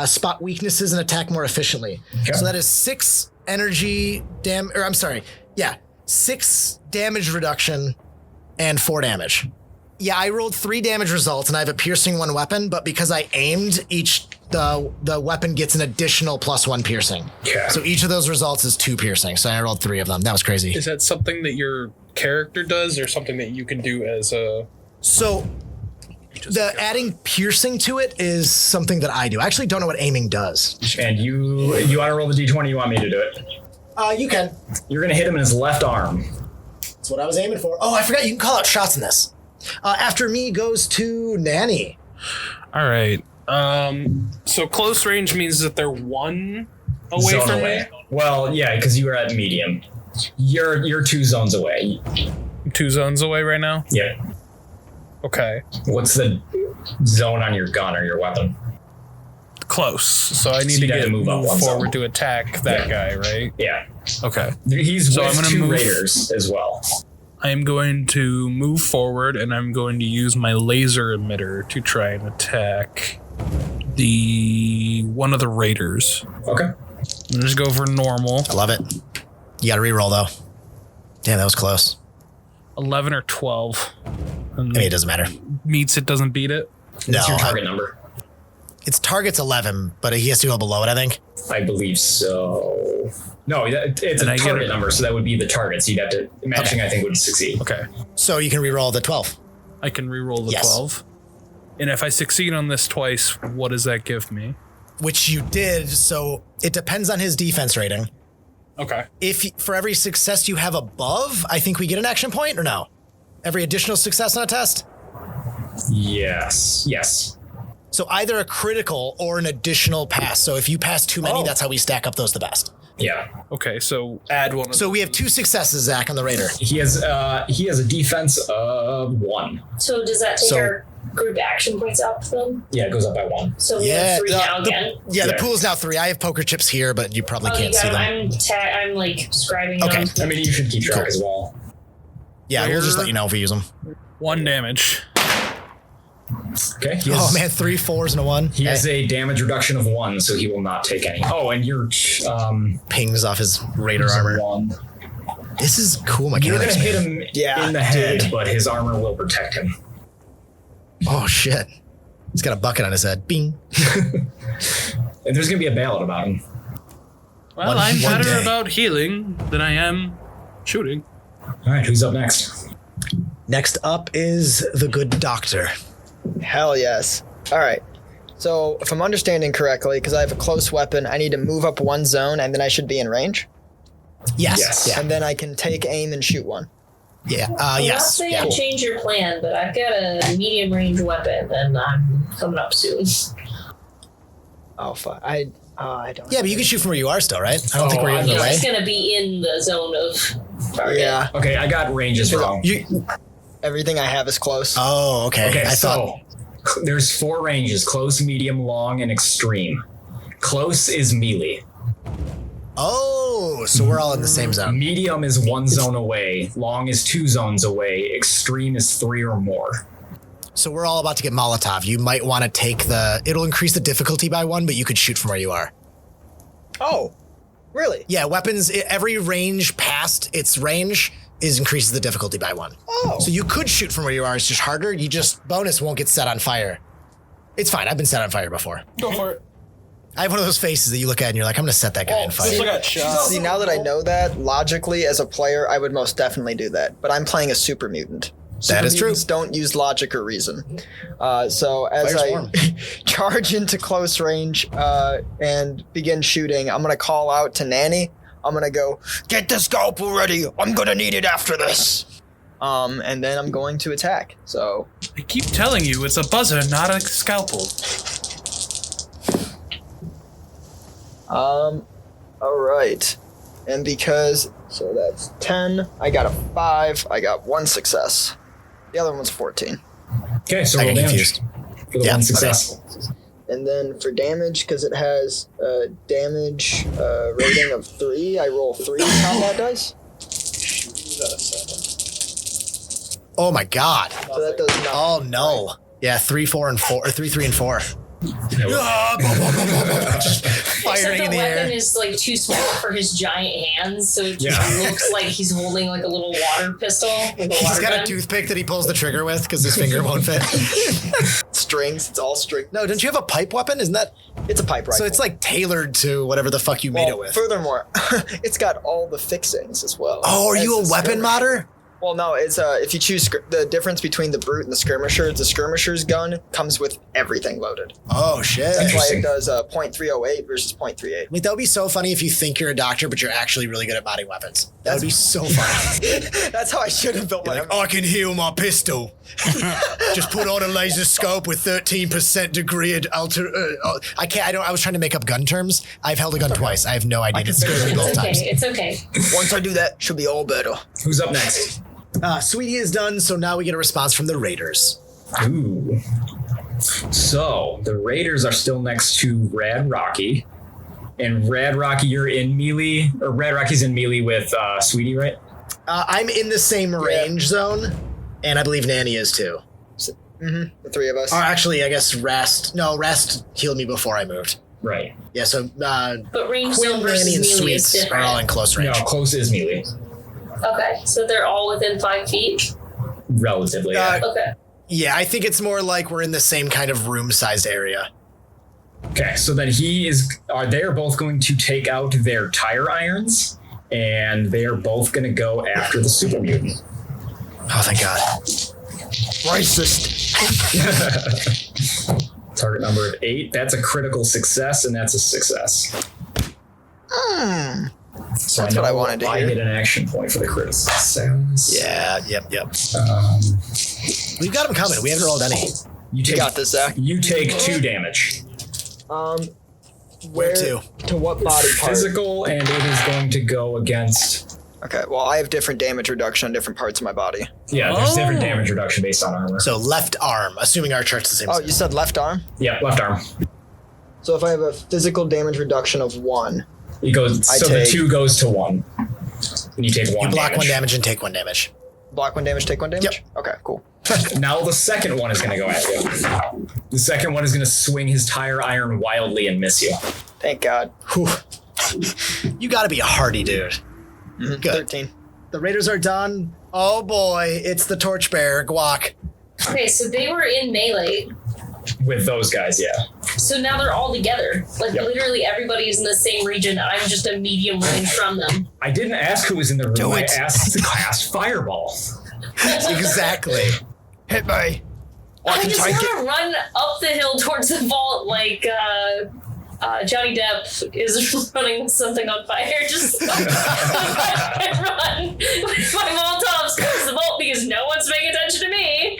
spot weaknesses and attack more efficiently. Okay. So that is 6 energy damage, or I'm sorry, 6 damage reduction and 4 damage. Yeah, I rolled 3 damage results and I have a piercing 1 weapon, but because I aimed, the weapon gets an additional +1 piercing. Yeah. So each of those results is 2 piercing. So I rolled 3 of them. That was crazy. Is that something that your character does, or something that you can do as a? So the adding piercing to it is something that I do. I actually don't know what aiming does. And you want to roll the d20? You want me to do it? You can. You're gonna hit him in his left arm. That's what I was aiming for. Oh, I forgot you can call out shots in this. After me goes to Nanny. All right. So close range means that they're 1 away Zone from away. me? Well, yeah, because you were at medium. You're 2 zones away. 2 zones away right now? Yeah. Okay. What's the zone on your gun or your weapon? Close. So I need to gotta get move up 1 forward zone. to attack that guy, right? Yeah. Okay. He's So with I'm gonna 2 move- raiders as well. I'm going to move forward and I'm going to use my laser emitter to try and attack one of the raiders. Okay. I'm just go for normal. I love it. You got to reroll though. Damn, that was close. 11 or 12. I mean, it doesn't matter. Meets it, doesn't beat it. No, What's your target number? Its target's 11, but he has to go below it, I think. I believe so. No, it's And a I get target it. number, so that would be the target. So you'd have to matching. I think would succeed. Okay. So you can re-roll the 12. I can re-roll the Yes. 12. And if I succeed on this twice, what does that give me? Which you did, so it depends on his defense rating. Okay. If for every success you have above, I think we get an action point, or no? Every additional success on a test? Yes. So either a critical or an additional pass. So if you pass too many, that's how we stack up those the best. Yeah. Okay, so add one of So we have 2 successes, Zakk, on the Raider. He has a defense of 1. So does that take So- our group action points up then? Yeah, it goes up by 1. So we have 3 now again. The Yeah. pool is now 3. I have poker chips here, but you probably Oh, can't you see got them. I'm like scribing Okay. them. I mean, you should keep track as well. Yeah, we'll just let you know if we use them. 1 damage. Okay. Oh man, 3 4s and a 1. He has a damage reduction of 1, so he will not take any. Oh, and your Pings off his Raider armor. 1. This is cool You're gonna mechanics. hit him in the head, dude. but his armor will protect him. Oh shit. He's got a bucket on his head. Bing. And there's gonna be a ballad about him. Well, I'm one better day. about healing than I am shooting. All right, who's up next? Next up is the good doctor. Hell yes. All right. So if I'm understanding correctly, because I have a close weapon, I need to move up 1 zone and then I should be in range. Yes. Yes. Yeah. And then I can take aim and shoot one. Yeah. I'm not Yes. saying Yeah. change your plan, but I've got a medium range weapon and I'm coming up soon. Oh fuck. I don't. Yeah, but you can shoot from where you are still, right? I don't think we're in He's the way. just gonna be in the zone of target. Yeah. Okay, I got ranges wrong. Everything I have is close. Oh, okay. Okay, I thought. so there's 4 ranges: close, medium, long, and extreme. Close is melee. Oh, so we're all in the same zone. Medium is 1 zone away. Long is 2 zones away. Extreme is 3 or more. So we're all about to get Molotov. You might want to take it'll increase the difficulty by 1, but you could shoot from where you are. Oh, really? Yeah, weapons, every range past its range increases the difficulty by 1. Oh. So you could shoot from where you are, it's just harder. You just, bonus won't get set on fire. It's fine, I've been set on fire before. Go for it. I have one of those faces that you look at and you're like, I'm gonna set that guy on fire. got shot. See, now that I know that, logically, as a player, I would most definitely do that. But I'm playing a super mutant. That is true. Mutants don't use logic or reason. So as Fire's I warm. charge into close range and begin shooting, I'm gonna call out to Nanny. I'm gonna go, get the scalpel ready. I'm gonna need it after this. And then I'm going to attack. So I keep telling you, it's a buzzer, not a scalpel. all right. And so that's 10. I got a 5. I got 1 success. The other one's 14. Okay, so I roll get damage confused. for the Yeah, 1 success. And then for damage, because it has a damage rating of 3, I roll 3 combat dice. Oh my god. So that does nothing. Oh no. Yeah, 3, 4, and 4, or 3, 3, and 4. Just Except firing the in the weapon air. is like too small for his giant hands, so it just Yeah. looks like he's holding like a little water pistol. Like a He's water got a gun. toothpick that he pulls the trigger with because his finger won't fit. Strings, it's all string. No, don't you have a pipe weapon? Isn't that? It's a pipe rifle. So it's like tailored to whatever the fuck you made it with. Furthermore, it's got all the fixings as well. Oh, are As you a the weapon skirmisher. modder? Well, no, it's if you choose the difference between the brute and the skirmisher's gun comes with everything loaded. Oh shit. That's why Interesting. it does 0.308 versus 0.38. Like, that would be so funny if you think you're a doctor, but you're actually really good at modding weapons. That would be so funny. That's how I should have built my. Like, I can heal my pistol. Just put on a laser scope with 13% degree I can't. I was trying to make up gun terms. I've held a gun twice. I have no idea. It scares me both It's okay. times. It's okay. Once I do that, should be all better. Who's up next? Sweetie is done, so now we get a response from the Raiders. Ooh. So the Raiders are still next to Rad Rocky. And Rad Rocky, you're in melee, or Rad Rocky's in melee with Sweetie, right? I'm in the same range zone, and I believe Nanny is too. The 3 of us. Or actually, I guess Rest healed me before I moved. Right. Yeah, so But range Quinn, zone versus Nanny, and melee is Sweets are different. all in close range. No, close is melee. Okay, so they're all within 5 feet? Relatively. Yeah. Okay. Yeah, I think it's more like we're in the same kind of room-sized area. Okay, so then they are both going to take out their tire irons, and they are both going to go after the super mutant. Oh, thank God. Racist. Target number of 8. That's a critical success, and that's a success. So That's what I wanted to I hear. get an action point for the critical success. Yeah, yep. We've got them coming. We haven't rolled any. You got this, Zakk. You take 2 damage. Where to? To what body part? Physical, and it is going to go against... Okay, well, I have different damage reduction on different parts of my body. Yeah, there's different damage reduction based on armor. So left arm, assuming our chart's the same. Oh, you said left arm? Yeah, left arm. So if I have a physical damage reduction of 1... It goes, the 2 goes to 1. And you take 1 You block damage. 1 damage and take 1 damage. Block 1 damage, take 1 damage? Yep. Okay, cool. Now the second one is going to go at you. The second one is going to swing his tire iron wildly and miss you. Thank God. Whew. You gotta be a hardy dude. Mm-hmm. Good. 13. The Raiders are done. Oh boy, it's the torchbearer, Guac. Okay, so they were in melee. With those guys, yeah. So now they're all together. Like, Yep. literally everybody is in the same region. I'm just a medium range from them. I didn't ask who was in the room. I asked to cast Fireball. Exactly. Hit me. I just want to run up the hill towards the vault like Johnny Depp is running something on fire. Just run with my Molotovs towards the vault because no one's paying attention to me.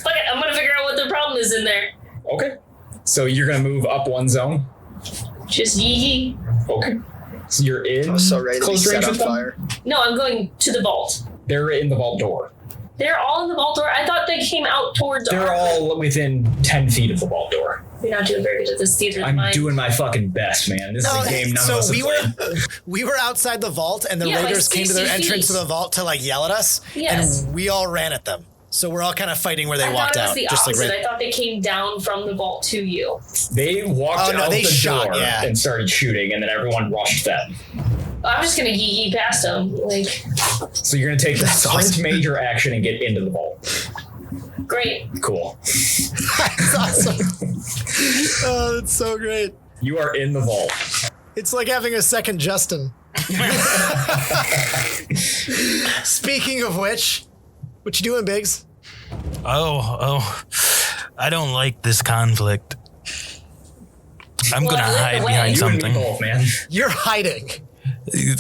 Fuck it, I'm going to figure out what the problem is in there. Okay. So you're going to move up 1 zone? Just yee. Okay. So you're in I was so ready to be close set range on with them? fire. No, I'm going to the vault. They're in the vault door. They're all in the vault door. I thought they came out towards They're our... all within 10 feet of the vault door. You're not doing very good at this theater. I'm doing my fucking best, man. This is a game none of us have played. we were outside the vault, and the Yeah, like Raiders came to their 60 entrance feet. to the vault to like yell at us, Yes. and we all ran at them. So we're all kind of fighting where they I walked thought it was out. the Just like opposite. right. I thought they came down from the vault to you. They walked Oh, no, out they the shot, door yeah. and started shooting, and then everyone rushed them. I'm just gonna yee past them. Like, So you're going to take the That's sprint awesome. major action and get into the vault. great. Cool. That's awesome. Oh, that's so great. You are in the vault. It's like having a second Justin. Speaking of which, what you doing, Biggs? Oh, I don't like this conflict. I'm Well, gonna I lit the hide way. behind You and me something. both, man. You're hiding.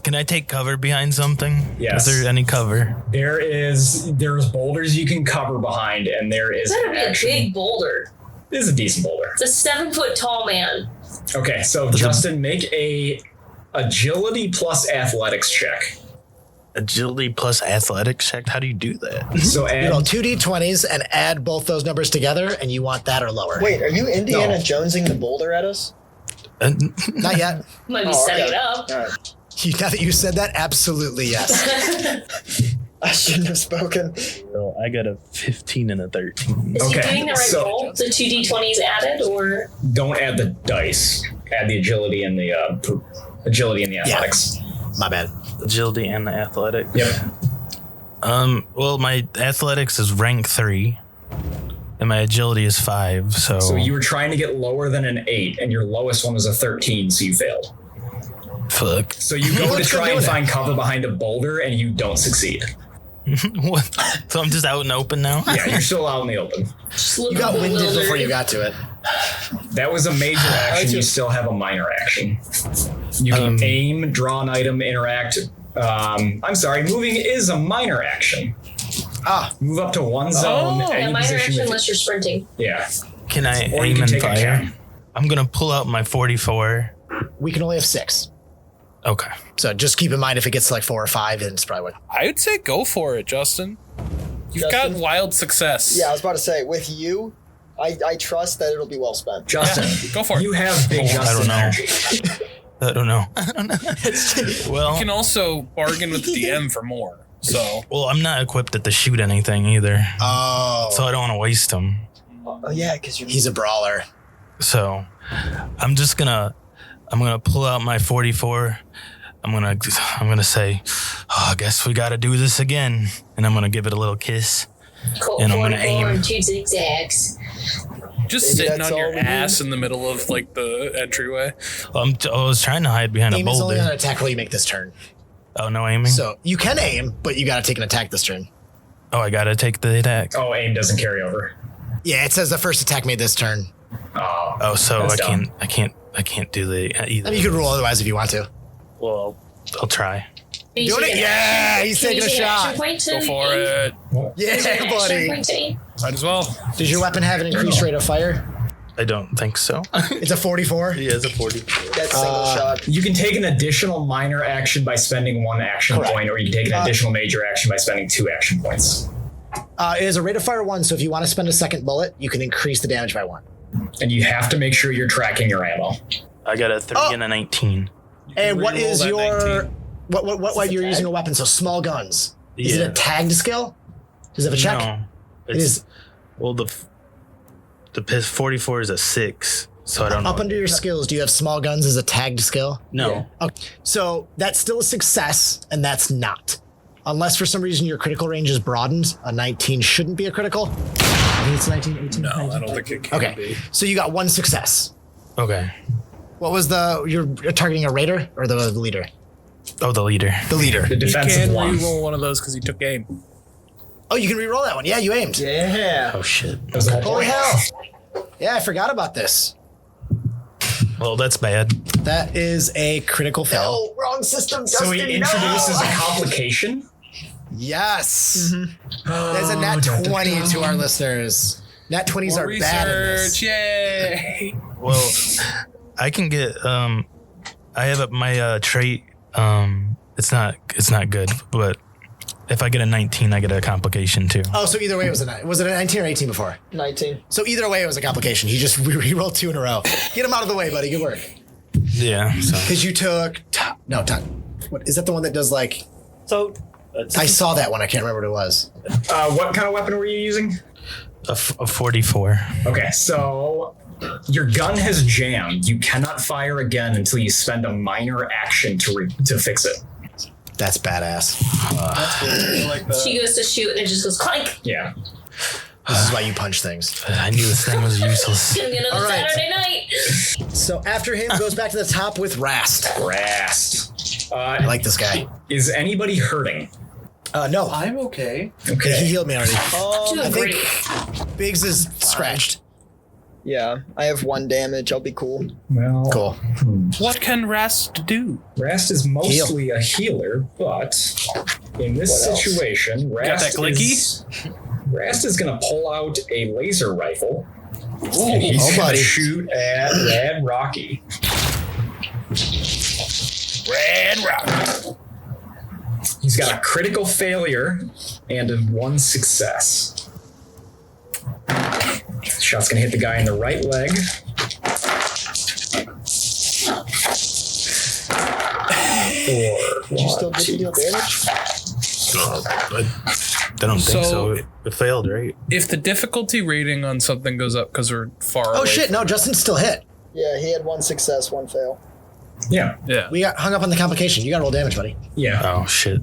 Can I take cover behind something? Yes. Is there any cover? There's boulders you can cover behind, and there is It's gonna be a action. big boulder. This is a decent boulder. It's a 7 foot tall man. Okay, so Justin, make a agility plus athletics check. Agility plus athletics check? How do you do that? So You add roll 2d20s and add both those numbers together, and you want that or lower. Wait, are you Indiana No. Jonesing the boulder at us? Not yet. Might be Oh, setting okay. it up. All right. Now that you said that, absolutely yes. I shouldn't have spoken. So I got a 15 and a 13. Is Okay, he doing the right so- roll? The 2d20s added, or don't add the dice. Add the agility and the athletics. My bad. Agility and the athletic. Yep. Well, my athletics is rank 3. And my agility is 5, so... So you were trying to get lower than an 8, and your lowest one was a 13, so you failed. Fuck. So you go to What's try gonna do and with find cover behind a boulder, and you don't succeed. What? So I'm just out and open now? Yeah, you're still out in the open. just look You got a little winded before dirty. you got to it. That was a major action. You still have a minor action. You can aim, draw an item, interact. I'm sorry, moving is a minor action. Move up to one zone. Yeah, any minor position action with- unless you're sprinting. Yeah. Can I Or you aim can and take a fire? cam. I'm gonna pull out my 44. We can only have 6. Okay. So just keep in mind if it gets to like 4 or 5, then it's probably what. I would say go for it, Justin. You've Justin? got wild success. Yeah, I was about to say, with you, I trust that it'll be well spent. Justin, Go for it. you have big I don't Justin know. energy. I don't know. Well, You can also bargain with the DM for more. So I'm not equipped to shoot anything either. Oh. So I don't want to waste them. Oh yeah, because you. He's a brawler. So I'm gonna pull out my 44. I'm gonna say, I guess we gotta do this again. And I'm gonna give it a little kiss. Colt And I'm gonna 44 aim. and 2 zigzags. Just Maybe sitting that's on all your we need. ass in the middle of like the entryway. I was trying to hide behind a Aim is only boulder. on attack while you make this turn. Oh, no aiming? So you can aim, but you got to take an attack this turn. Oh, I gotta take the attack. Oh, aim doesn't carry over. Yeah, it says the first attack made this turn. Oh, so That's dumb. I can't do the either. I mean, you could roll otherwise if you want to. Well, I'll try. Can you Doing take it? an Yeah, action- he's can you taking a take an shot. action point to Go for aim? it. Yeah, Is there an action buddy. point to aim? Might as well. Does your weapon have an increased rate of fire? I don't think so. It's a 44. He has a 40. That's single shot. You can take an additional minor action by spending 1 action Correct. point, or you can take an additional major action by spending 2 action points. It is a rate of fire 1, so if you want to spend a second bullet, you can increase the damage by 1. And you have to make sure you're tracking your ammo. I got a 3 and a 19. And what reroll is that your 19. what you're using a weapon? So small guns. Is it Yeah. a tagged skill? Does it have a check? No, It is Well, the 44 is a 6, so I don't know. up under your skills. Do you have small guns as a tagged skill? No. Okay. So that's still a success, and that's not. Unless for some reason your critical range is broadened, a 19 shouldn't be a critical. I think it's 19, 18. No, 19. I don't think it can Okay, be. so you got 1 success. Okay. What was you're targeting a raider or the leader? Oh, the leader. The leader. The You defensive can one. re-roll one of those because he took aim. Oh, you can re-roll that one. Yeah, you aimed. Yeah. Oh, shit. That was the whole Holy point. hell. Yeah, I forgot about this. Well, that's bad. That is a critical fail. Oh, wrong system. So Justin, he introduces no! a complication. Yes. There's a nat 20 to our listeners. Nat 20s More are bad in research, this. yay! Well, I can get, I have my trait, it's not good, but if I get a 19, I get a complication too. Oh, so either way it was a 9. Was it a 19 or 18 before? 19. So either way it was a complication. He just re-rolled 2 in a row. Get him out of the way, buddy. Good work. Yeah, so. Because you took... What, is that the one that does like... So, I saw that one. I can't remember what it was. What kind of weapon were you using? a 44. Okay, so your gun has jammed. You cannot fire again until you spend a minor action to fix it. That's badass. She goes to shoot and it just goes clank. Yeah. This is why you punch things. I knew this thing was useless. Gonna be another All right. Saturday night. So after him goes back to the top with Rast. Rast. I like this guy. Is anybody hurting? No. I'm okay. He Okay. healed me already. Doing I great. think Biggs is scratched. Yeah, I have 1 damage. I'll be cool. Well, Cool. What can Rast do? Rast is mostly a healer, but in this What else? situation, Got that Rast is going to pull out a laser rifle. Ooh, And he's oh, going to buddy. shoot at Rad Rocky. Red Rock. He's got a critical failure and a 1 success. Shot's gonna hit the guy in the right leg. Did you still get to deal damage? I don't think so. It failed, right? If the difficulty rating on something goes up because we're far away. Oh shit, no, Justin's still hit. Yeah, he had 1 success, 1 fail. Yeah, Yeah. We got hung up on the complication. You got to roll damage, buddy. yeah. Oh, shit.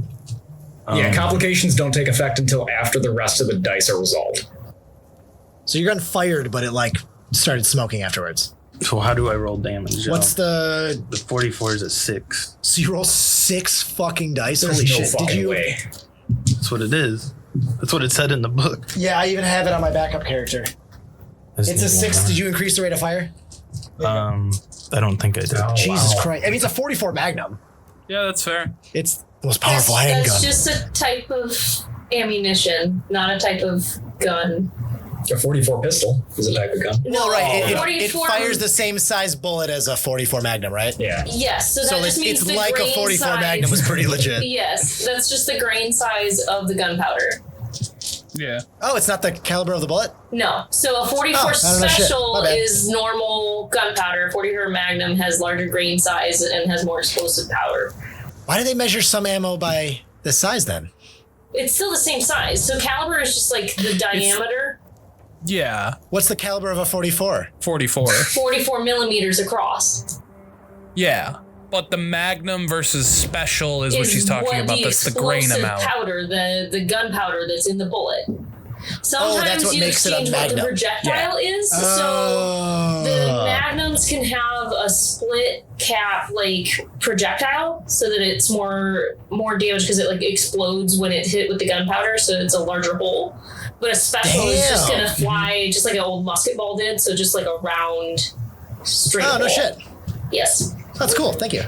Yeah, complications don't take effect until after the rest of the dice are resolved. So your gun fired, but it like started smoking afterwards. So how do I roll damage? What's the... The 44 is a 6. So you roll 6 fucking dice? There's Holy no shit. fucking Did you... way. That's what it is. That's what it said in the book. Yeah, I even have it on my backup character. It's a 6. Did you increase the rate of fire? I don't think I did. Oh, Jesus wow. Christ. I mean, it's a 44 Magnum. Yeah, that's fair. It's the most powerful handgun. That's just a type of ammunition, not a type of gun. A 44 pistol is a type of gun. Well, right. It 44 fires the same size bullet as a 44 Magnum, right? Yeah. Yes, so that So just means it's the like a grain 44 size. Magnum was pretty legit. Yes, that's just the grain size of the gunpowder. Yeah. Oh, it's not the caliber of the bullet? No, so a 44 Oh, I don't know shit. special My bad. is normal gunpowder. 44 Magnum has larger grain size and has more explosive power. Why do they measure some ammo by this size then? It's still the same size. So caliber is just like the diameter, Yeah. What's the caliber of a 44? 44. 44 millimeters across. Yeah. But the magnum versus special is what she's talking about. That's the grain amount. Powder, the gunpowder that's in the bullet. Sometimes that's what you makes it a exchange what the magnum. projectile is. So the magnums can have a split cap like projectile, so that it's more damage because it like explodes when it hit with the gunpowder, so it's a larger hole. But a special is just gonna fly just like an old musket ball did, so just like a round straight hole. no shit. Yes. That's cool. Thank you.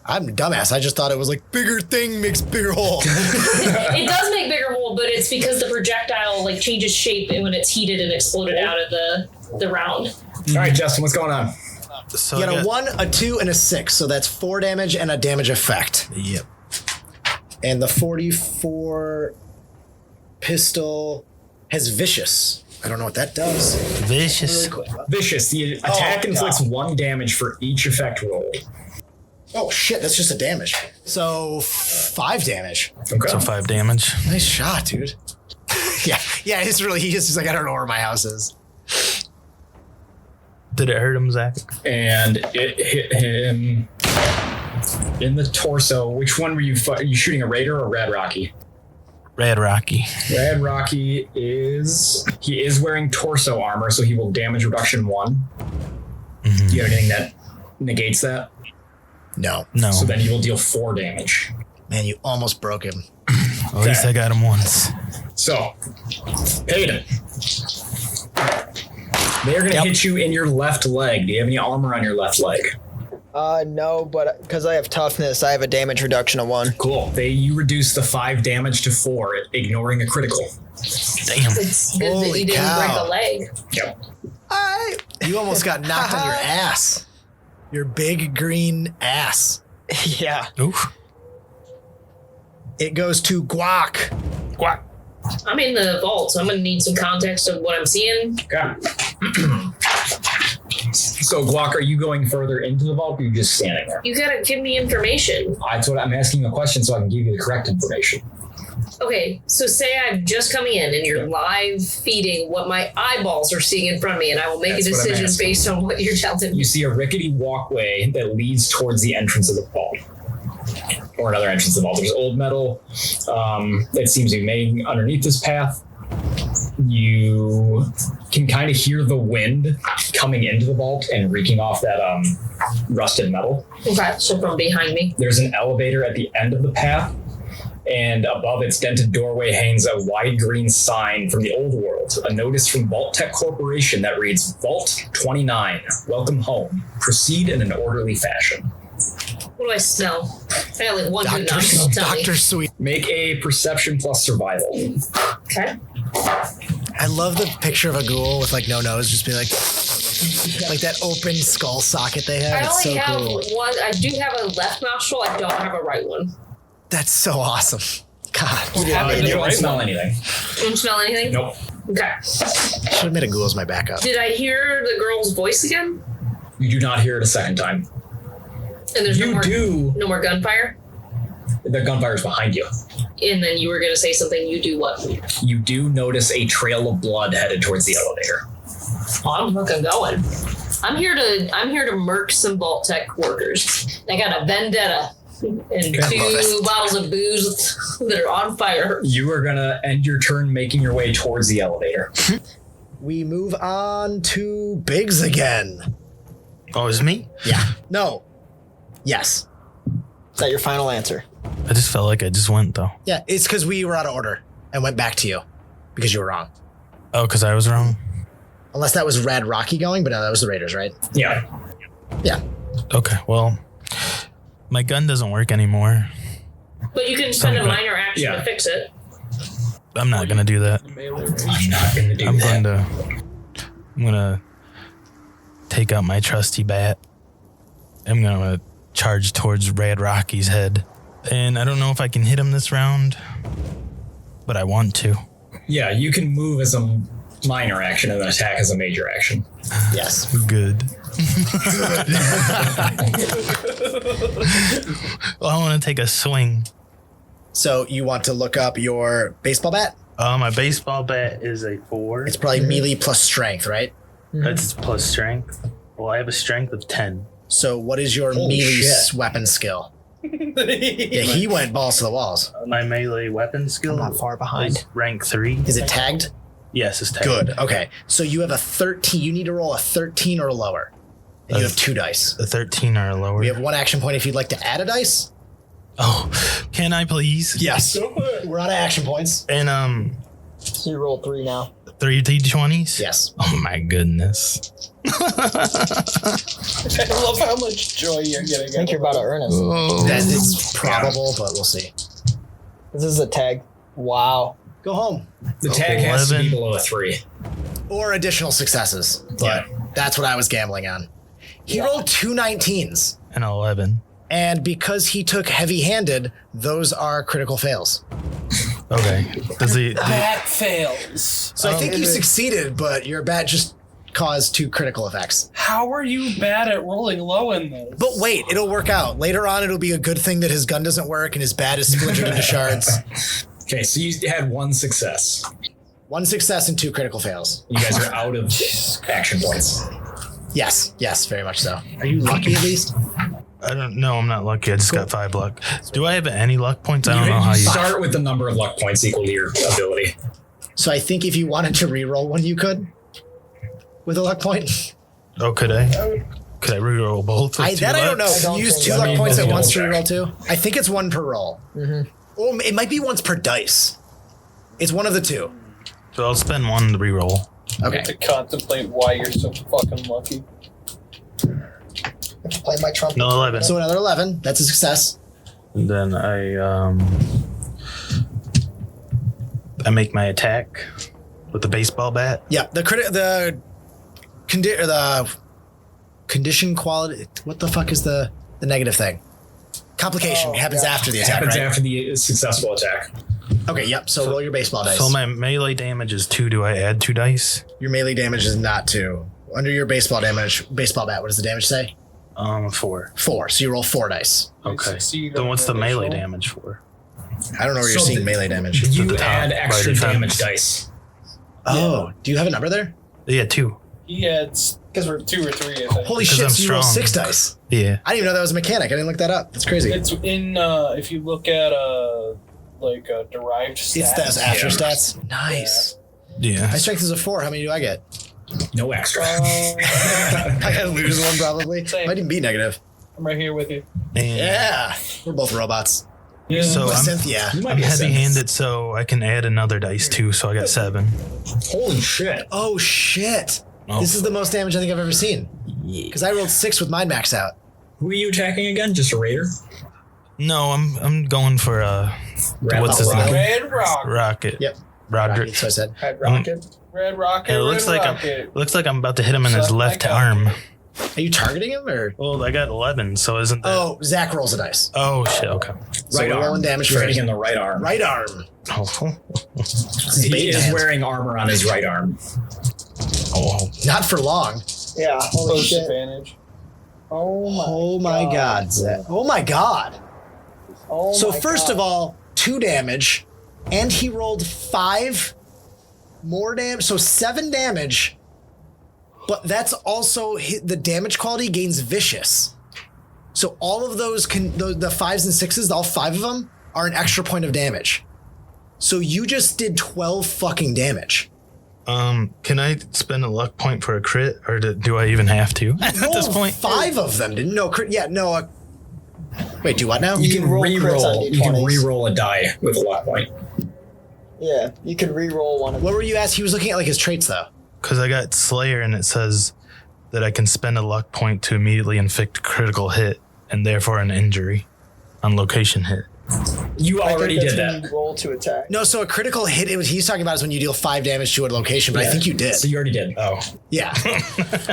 I'm a dumbass. I just thought it was like bigger thing makes bigger hole. It does make bigger hole, but it's because the projectile like changes shape when it's heated and exploded out of the round. All right, Justin, what's going on? So You I got a got- 1, a 2, and a 6. So that's 4 damage and a damage effect. Yep. And the 44 pistol has vicious. I don't know what that does. Vicious. Really quick. Vicious. The attack inflicts 1 damage for each effect roll. Oh shit, that's just a damage. So 5 damage. Okay. So 5 damage. Nice shot, dude. yeah, it's really, he's just like, I don't know where my house is. Did it hurt him, Zakk? And it hit him in the torso. Which one were you shooting, a Raider or Rad Rocky? Rad Rocky. Rad Rocky is wearing torso armor, so he will damage reduction 1. Do you have anything that negates that? No. No. So then he will deal 4 damage. Man, you almost broke him. At least I got him once. So, Paden. They're going to hit you in your left leg. Do you have any armor on your left leg? No, but because I have toughness, I have a damage reduction of 1. Cool. You reduce the 5 damage to 4, ignoring a critical. Damn. It's good that Holy you didn't cow. break a leg. Yep. You almost got knocked on your ass. Your big green ass. Yeah. Oof. It goes to Guac. Guac. I'm in the vault, so I'm gonna need some context of what I'm seeing. Okay. So, Guac, are you going further into the vault, or are you just standing there? You gotta give me information. That's what I'm asking a question so I can give you the correct information. Okay, so say I'm just coming in and you're live feeding what my eyeballs are seeing in front of me, and I will make That's a what I'm decision asking. based on what you're telling You me. see a rickety walkway that leads towards the entrance of the vault. Or another entrance of the vault. There's old metal that seems to be made underneath this path. You can kind of hear the wind coming into the vault and reeking off that rusted metal. Okay, so from behind me. There's an elevator at the end of the path, and above its dented doorway hangs a wide green sign from the old world, a notice from Vault Tech Corporation that reads, Vault 29, welcome home. Proceed in an orderly fashion. What do I smell? I got like one good Dr. nostril, tell me. Dr. Sweet. Make a perception plus survival. Okay. I love the picture of a ghoul with like no nose, just be like that open skull socket they have. I It's only so have cool. one. I do have a left nostril. I don't have a right one. That's so awesome. God. You don't smell anything. You don't smell anything? Nope. Okay. Should have made a ghoul as my backup. Did I hear the girl's voice again? You do not hear it a second time. And there's You do. no more gunfire? The gunfire is behind you. And then you were going to say something. You do what? You do notice a trail of blood headed towards the elevator. Oh, I'm fucking going. I'm here to murk some Vault Tech workers. I got a vendetta and Okay. 2 bottles of booze that are on fire. You are gonna end your turn making your way towards the elevator. We move on to Biggs again. Oh, it's me? Yeah. No. Yes. Is that your final answer? I just felt like I just went, though. Yeah, it's because we were out of order and went back to you because you were wrong. Oh, because I was wrong? Unless that was Rad Rocky going, but no, that was the Raiders, right? Yeah. Yeah. Okay, well, my gun doesn't work anymore. But you can spend a Okay. minor action Yeah. to fix it. I'm not going to do that. I'm not gonna do I'm that. going to take out my trusty bat. I'm going to charge towards Rad Rocky's head. And I don't know if I can hit him this round, but I want to. Yeah, you can move as a minor action and then attack as a major action. Yes. Good. Well, I want to take a swing. So you want to look up your baseball bat? My baseball bat is a 4. It's probably melee plus strength, right? That's plus strength. Well, I have a strength of 10. So what is your Holy melee shit. weapon skill? Yeah, he went balls to the walls. My melee weapon skill. I'm not far behind. is rank 3. Is it tagged? Yes, it's tagged. Good. Okay. So you have a 13. You need to roll a 13 or lower. And you have 2 dice. A 13 or lower. We have 1 action point if you'd like to add a dice. Oh, can I please? Yes. We're out of action points. And So you roll 3 now. 3 D20s? Yes. Oh my goodness. I love how much joy you're getting. I think you're about to earn it. That is probable, but we'll see. This is a tag. Wow. Go home. The tag has to be 11. below a 3. Or additional successes. But that's what I was gambling on. He rolled 2 19s. An 11. And because he took heavy-handed, those are critical fails. Okay. Does the That fails. So I think you succeeded, but your bat just caused 2 critical effects. How are you bad at rolling low in this? But wait, it'll work out. Later on, it'll be a good thing that his gun doesn't work and his bat is splintered into shards. Okay, so you had 1 success. 1 success and 2 critical fails. You guys are out of action points. Yes, very much so. Are you lucky at least? I don't know. I'm not lucky. I just got 5 luck. Do I have any luck points? I don't know how you start with the number of luck points equal to your ability. So I think if you wanted to reroll one, you could with a luck point. Oh, could I? Could I reroll both? With 2 I don't know. lucks? Can you use think 2 so. luck points at Double once to check. reroll 2? I think it's 1 per roll. Or it might be once per dice. It's one of the 2. So I'll spend 1 to reroll. Okay. To contemplate why you're so fucking lucky. Play my trumpet. No, 11. So another 11. That's a success. And then I make my attack with the baseball bat. Yeah. The condition quality. What the fuck is the negative thing? Complication happens after the attack, Happens right? after the successful attack. Okay. Yep. So roll your baseball dice. So my melee damage is 2. Do I add 2 dice? Your melee damage is not 2. Under your baseball bat, what does the damage say? 4. 4. So you roll 4 dice. Okay. Succeed Then on what's the your melee initial. damage for? I don't know where you're So seeing the- melee damage. You the top, add by extra defense. damage dice. Oh, do you have a number there? Yeah, 2. He adds because we're 2 or 3. I think. Holy Because shit! I'm So you roll strong. 6 dice. Yeah. I didn't even know that was a mechanic. I didn't look that up. That's crazy. It's in if you look at derived stats. It's those after Yeah. stats. Nice. Yeah. My strength is a 4. How many do I get? No extra. I gotta lose one probably. Same. Might even be negative. I'm right here with you. And Yeah, we're both robots. Yeah. So But I'm, Cynthia. You might I'm be a sentence. heavy-handed, so I can add another dice too. So I got 7. Holy shit. Oh shit! Oh. This is the most damage I think I've ever seen. Because I rolled 6 with mine maxed out. Who are you attacking again? Just a raider? No, I'm going for what's his Rocket. name? Red Rocket. Rocket. Yep. Roderick. So I said. Red Rocket. Red Rocket. It looks Red like Rocket. looks like I'm about to hit him in his Suck my left cock. arm. Are you targeting him or? Well, I got 11, so isn't that? Oh, Zach rolls a dice. Oh shit. Okay. So Right we're arm. rolling damage He's first. hitting in the right arm. Right arm. Oh. He is wearing armor on his right arm. Oh. Not for long. Yeah. Holy Close shit. advantage. Oh my god, Zach. Oh my god. Oh So my first God. of all, 2 damage, and he rolled 5 more damage, so 7 damage. But that's also the damage quality gains vicious. So all of those the 5s and 6s, all 5 of them are an extra point of damage. So you just did 12 fucking damage. Can I spend a luck point for a crit, or do I even have to at this Rolled point? 5 of them didn't. No, yeah, no. Wait, do what now? You can roll crits on re-roll. You can D20s. re-roll a die with a luck point. Yeah, you can re-roll one of What were you asking? He was looking at like his traits though. Because I got Slayer, and it says that I can spend a luck point to immediately inflict a critical hit, and therefore an injury on location hit. You already I think did that's when that. you roll to attack. No, so a critical hit, he's talking about is when you deal 5 damage to a location, but I think you did. So you already did. Oh. Yeah.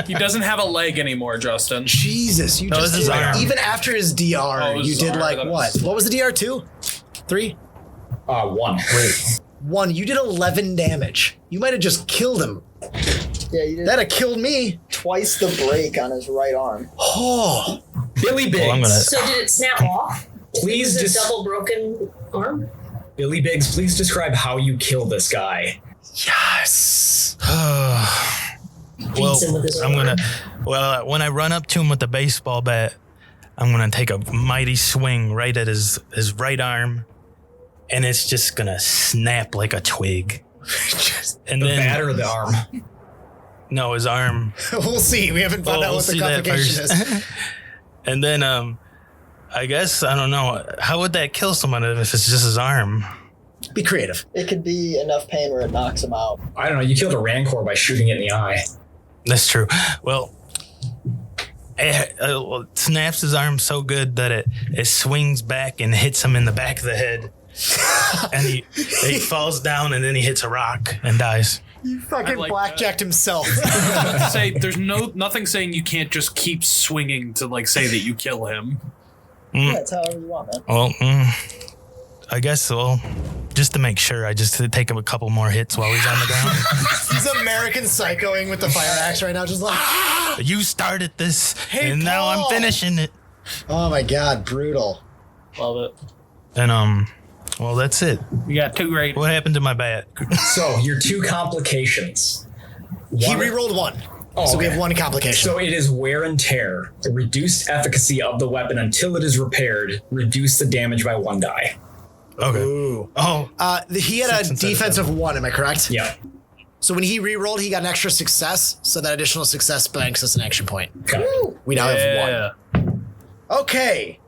He doesn't have a leg anymore, Justin. Jesus, you No, just this is did, arm. even after his DR, Oh, you his did arm, like that what? was- What was the DR? 2? 3? 1. 1. You did 11 damage. You might have just killed him. Yeah, you did That'd have killed me. twice the break on his right arm. Oh. Billy Biggs. Well, I'm gonna- So did it snap off? Please Is it just double broken arm? Billy Biggs, please describe how you kill this guy. Yes. beats him with his when arm. I run up to him with the baseball bat, I'm gonna take a mighty swing right at his right arm, and it's just gonna snap like a twig. And The then bat or the arm? no, his arm. We'll see. We haven't found out what the complication is. And then I guess I don't know. How would that kill someone if it's just his arm? Be creative. It could be enough pain where it knocks him out. I don't know. You killed a rancor by shooting it in the eye. That's true. Well, it snaps his arm so good that it swings back and hits him in the back of the head. And he falls down and then he hits a rock and dies. You fucking like blackjacked himself. Say there's nothing saying you can't just keep swinging to like say that you kill him. Yeah, it's however you want, man. Well, I guess so. Just to make sure, I just take him a couple more hits while he's on the ground. He's American Psychoing with the fire axe right now, just like, You started this, Hey, and now I'm Paul. finishing it. oh my god, brutal. Love it. And well, that's it. We got 2 right. What happened to my bat? So your 2 complications. He One- re-rolled 1. Oh, So we okay. have 1 complication. So it is wear and tear. The reduced efficacy of the weapon until it is repaired. Reduce the damage by 1 die. Okay. Ooh. Oh, He had a 6 instead of defense of 1, am I correct? Yeah. So when he re-rolled, he got an extra success, so that additional success banks us an action point. Okay. We now have Yeah. 1. Okay.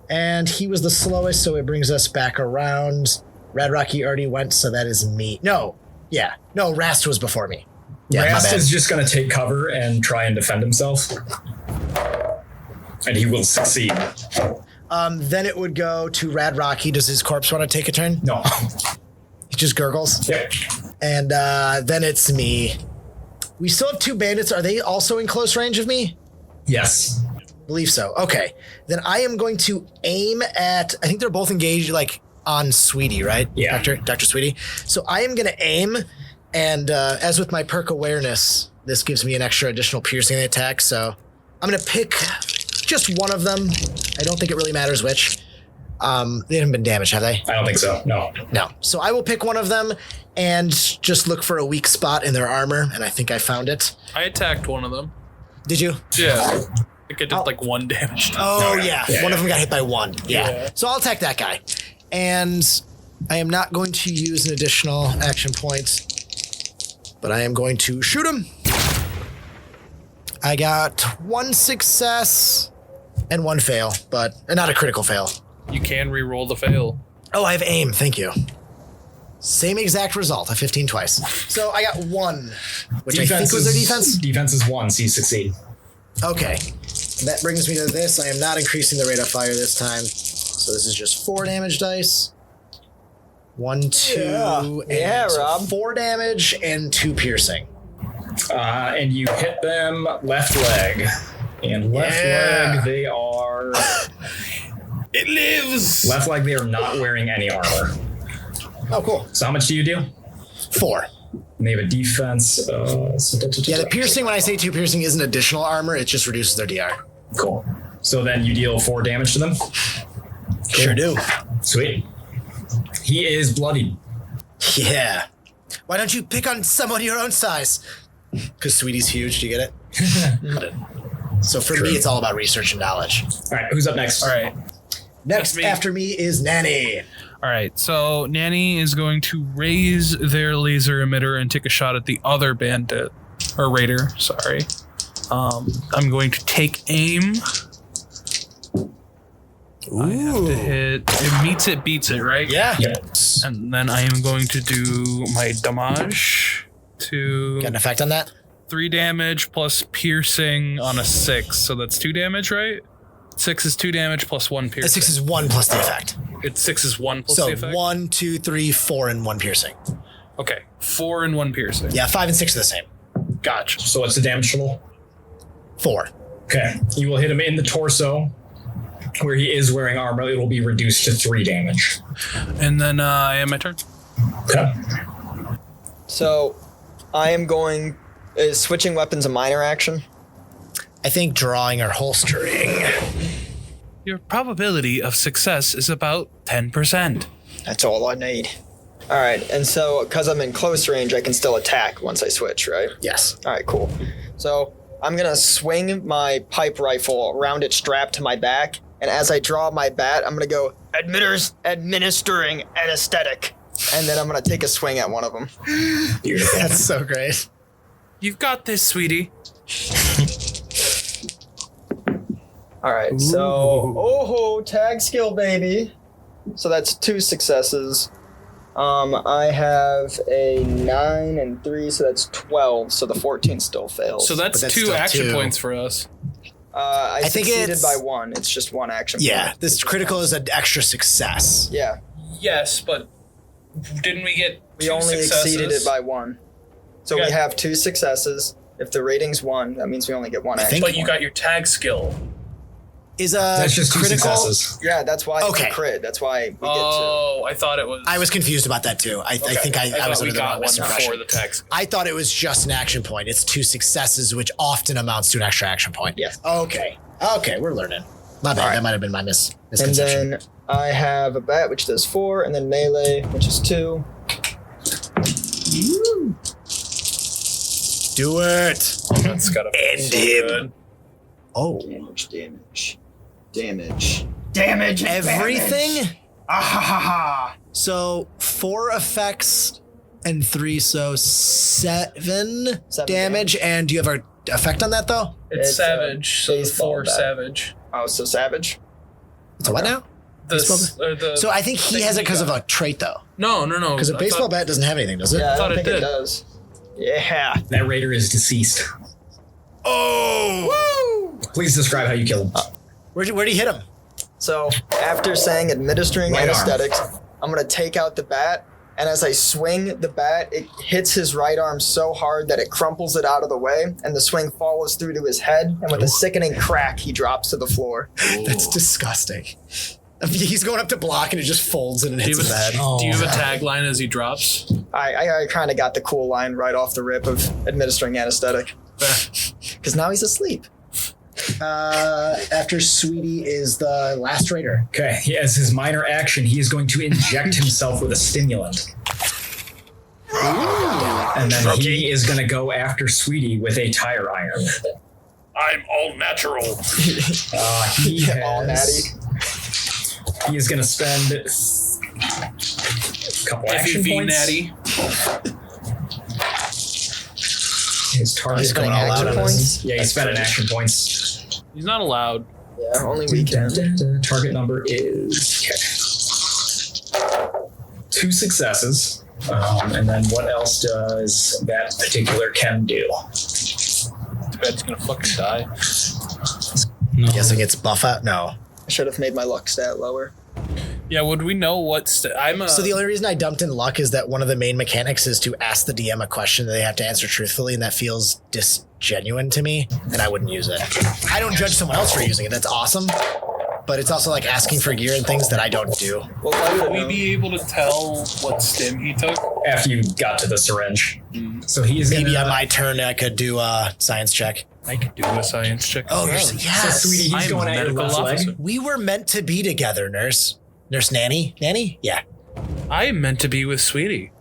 And he was the slowest, so it brings us back around. Red Rocky already went, so that is me. No. Yeah. No, Rast was before me. Yeah, my Rast bad. is just going to take cover and try and defend himself. And he will succeed. Then it would go to Rad Rocky. Does his corpse want to take a turn? No. He just gurgles. Yep. And then it's me. We still have 2 bandits. Are they also in close range of me? Yes. Believe so. Okay. Then I am going to aim at, I think they're both engaged like on Sweetie, right? Yeah. Dr. Sweetie. So I am going to aim, and as with my perk awareness, this gives me an extra additional piercing attack. So I'm going to pick just one of them. I don't think it really matters which. They haven't been damaged, have they? I don't think so. No. No. So I will pick one of them and just look for a weak spot in their armor, and I think I found it. I attacked one of them. Did you? Yeah. I think I did like 1 damage. Oh, No, yeah. yeah, One of yeah. them got hit by 1. Yeah. Yeah. So I'll attack that guy. And I am not going to use an additional action point, but I am going to shoot him. I got 1 success and 1 fail, but not a critical fail. You can re-roll the fail. Oh, I have aim. Thank you. Same exact result. I 15 twice. So I got 1, which I think was their defense. Defense is 1, so you succeed. Okay. That brings me to this. I am not increasing the rate of fire this time. So this is just 4 damage dice. 1, 2, Yeah, and so Rob. 4 damage and 2 piercing. And you hit them left leg. And left Yeah. leg, they are... It lives! Left leg, they are not wearing any armor. Oh, cool. So how much do you deal? 4. And they have a defense. Yeah, the piercing, when I say 2 piercing, isn't additional armor. It just reduces their DR. Cool. So then you deal 4 damage to them? Sure do. Sweet. He is bloodied. Yeah. Why don't you pick on someone your own size? Because Sweetie's huge. Do you get it? So for me, it's all about research and knowledge. All right, who's up next? All right. Next me. after me is Nanny. All right, so Nanny is going to raise their laser emitter and take a shot at the other bandit, or raider, sorry. I'm going to take aim. I have to hit. It meets it, beats it, right? Yeah. Yep. And then I am going to do my damage to Got an effect on that? 3 damage plus piercing on a 6. So that's 2 damage, right? 6 is 2 damage plus 1 piercing. The 6 is 1 plus the effect. It's 6 is 1 plus So the effect? 1, 2, 3, 4, and 1 piercing. Okay, 4 and 1 piercing. Yeah, 5 and 6 are the same. Gotcha. So what's the damage total? 4. Okay. You will hit him in the torso. Where he is wearing armor, it will be reduced to 3 damage. And then I am my turn. Okay. So, I am going. Is switching weapons a minor action? I think drawing or holstering. Your probability of success is about 10%. That's all I need. All right, and so because I'm in close range, I can still attack once I switch, right? Yes. All right, cool. So I'm gonna swing my pipe rifle around it strapped to my back, and as I draw my bat, I'm gonna go administering anesthetic, and then I'm gonna take a swing at one of them. Beautiful. That's so great. You've got this, sweetie. All right, so tag skill, baby. So that's 2 successes. I have a 9 and 3, so that's 12. So the 14 still fails. So that's But that's 2 still action 2. points for us. I think succeeded it's- by 1. It's just 1 action. Yeah, point. this critical is an extra success. Yeah, Yes, but didn't we get we 2 only successes? exceeded it by 1. So we Okay. have 2 successes. If the rating's 1, that means we only get 1 action. think- But you got your tag skill. Is That's just 2 critical? successes. Yeah, that's why it's Okay. a crit. That's why we get 2. Oh, I thought it was. I was confused about that too. I think I thought was we under the got wrong one misimpression. for the tag skill. I thought it was just an action point. It's 2 successes, which often amounts to an extra action point. Yes. Okay, we're learning. My bad. All right. That might have been my And misconception. then I have a bat, which does 4, and then melee, which is 2. Do it. That's gotta be End so him. good. Oh, Damage. everything. Ah ha ha ha. So 4 effects and 3, so 7 damage. And do you have an effect on that though? It's It's, savage, so baseball 4 bat. savage. Oh, so savage? So what now? So I think he has it because of a trait though. No. Because a I baseball thought- bat doesn't have anything, does it? Yeah, I thought don't it think it did. does. Yeah. That raider is deceased. Oh! Please describe how you killed him. Where'd he hit him? So after saying administering Right arm. anesthetics, I'm gonna take out the bat, and as I swing the bat, it hits his right arm so hard that it crumples it out of the way, and the swing follows through to his head, and with a sickening crack, he drops to the floor. That's disgusting. He's going up to block and it just folds and Do hits you, his have head. a, do you have a tagline as he drops? I kind of got the cool line right off the rip of administering anesthetic, because now he's asleep. After Sweetie is the last raider. Okay, as his minor action, he is going to inject himself with a stimulant. And then he is going to go after Sweetie with a tire iron. I'm all natural. He has, All natty. He is going to spend a couple action FEV points. natty. His target He's going all out on points. Yeah, he spent an action points. He's not allowed. Yeah, only we can. Target number is 2 successes. And then what else does that particular chem do? Too bad he's gonna fucking die. No. Guessing it's buff out? No. I should have made my luck stat lower. Yeah, would we know what? I'm a. So the only reason I dumped in luck is that one of the main mechanics is to ask the DM a question that they have to answer truthfully, and that feels disgenuine to me, and I wouldn't use it. I don't judge someone else for using it. That's awesome. But it's also like asking for gear and things that I don't do. Well, I Would would we know. be able to tell what stim he took? After you got to the syringe. So he is Maybe gonna, on my turn I could do a science check. I could do a science check. Oh, you're as well. yes. So, sweetie, he's I'm going a at your medical left officer. leg. We were meant to be together, nurse. Nurse Nanny? Nanny? Yeah. I am meant to be with Sweetie.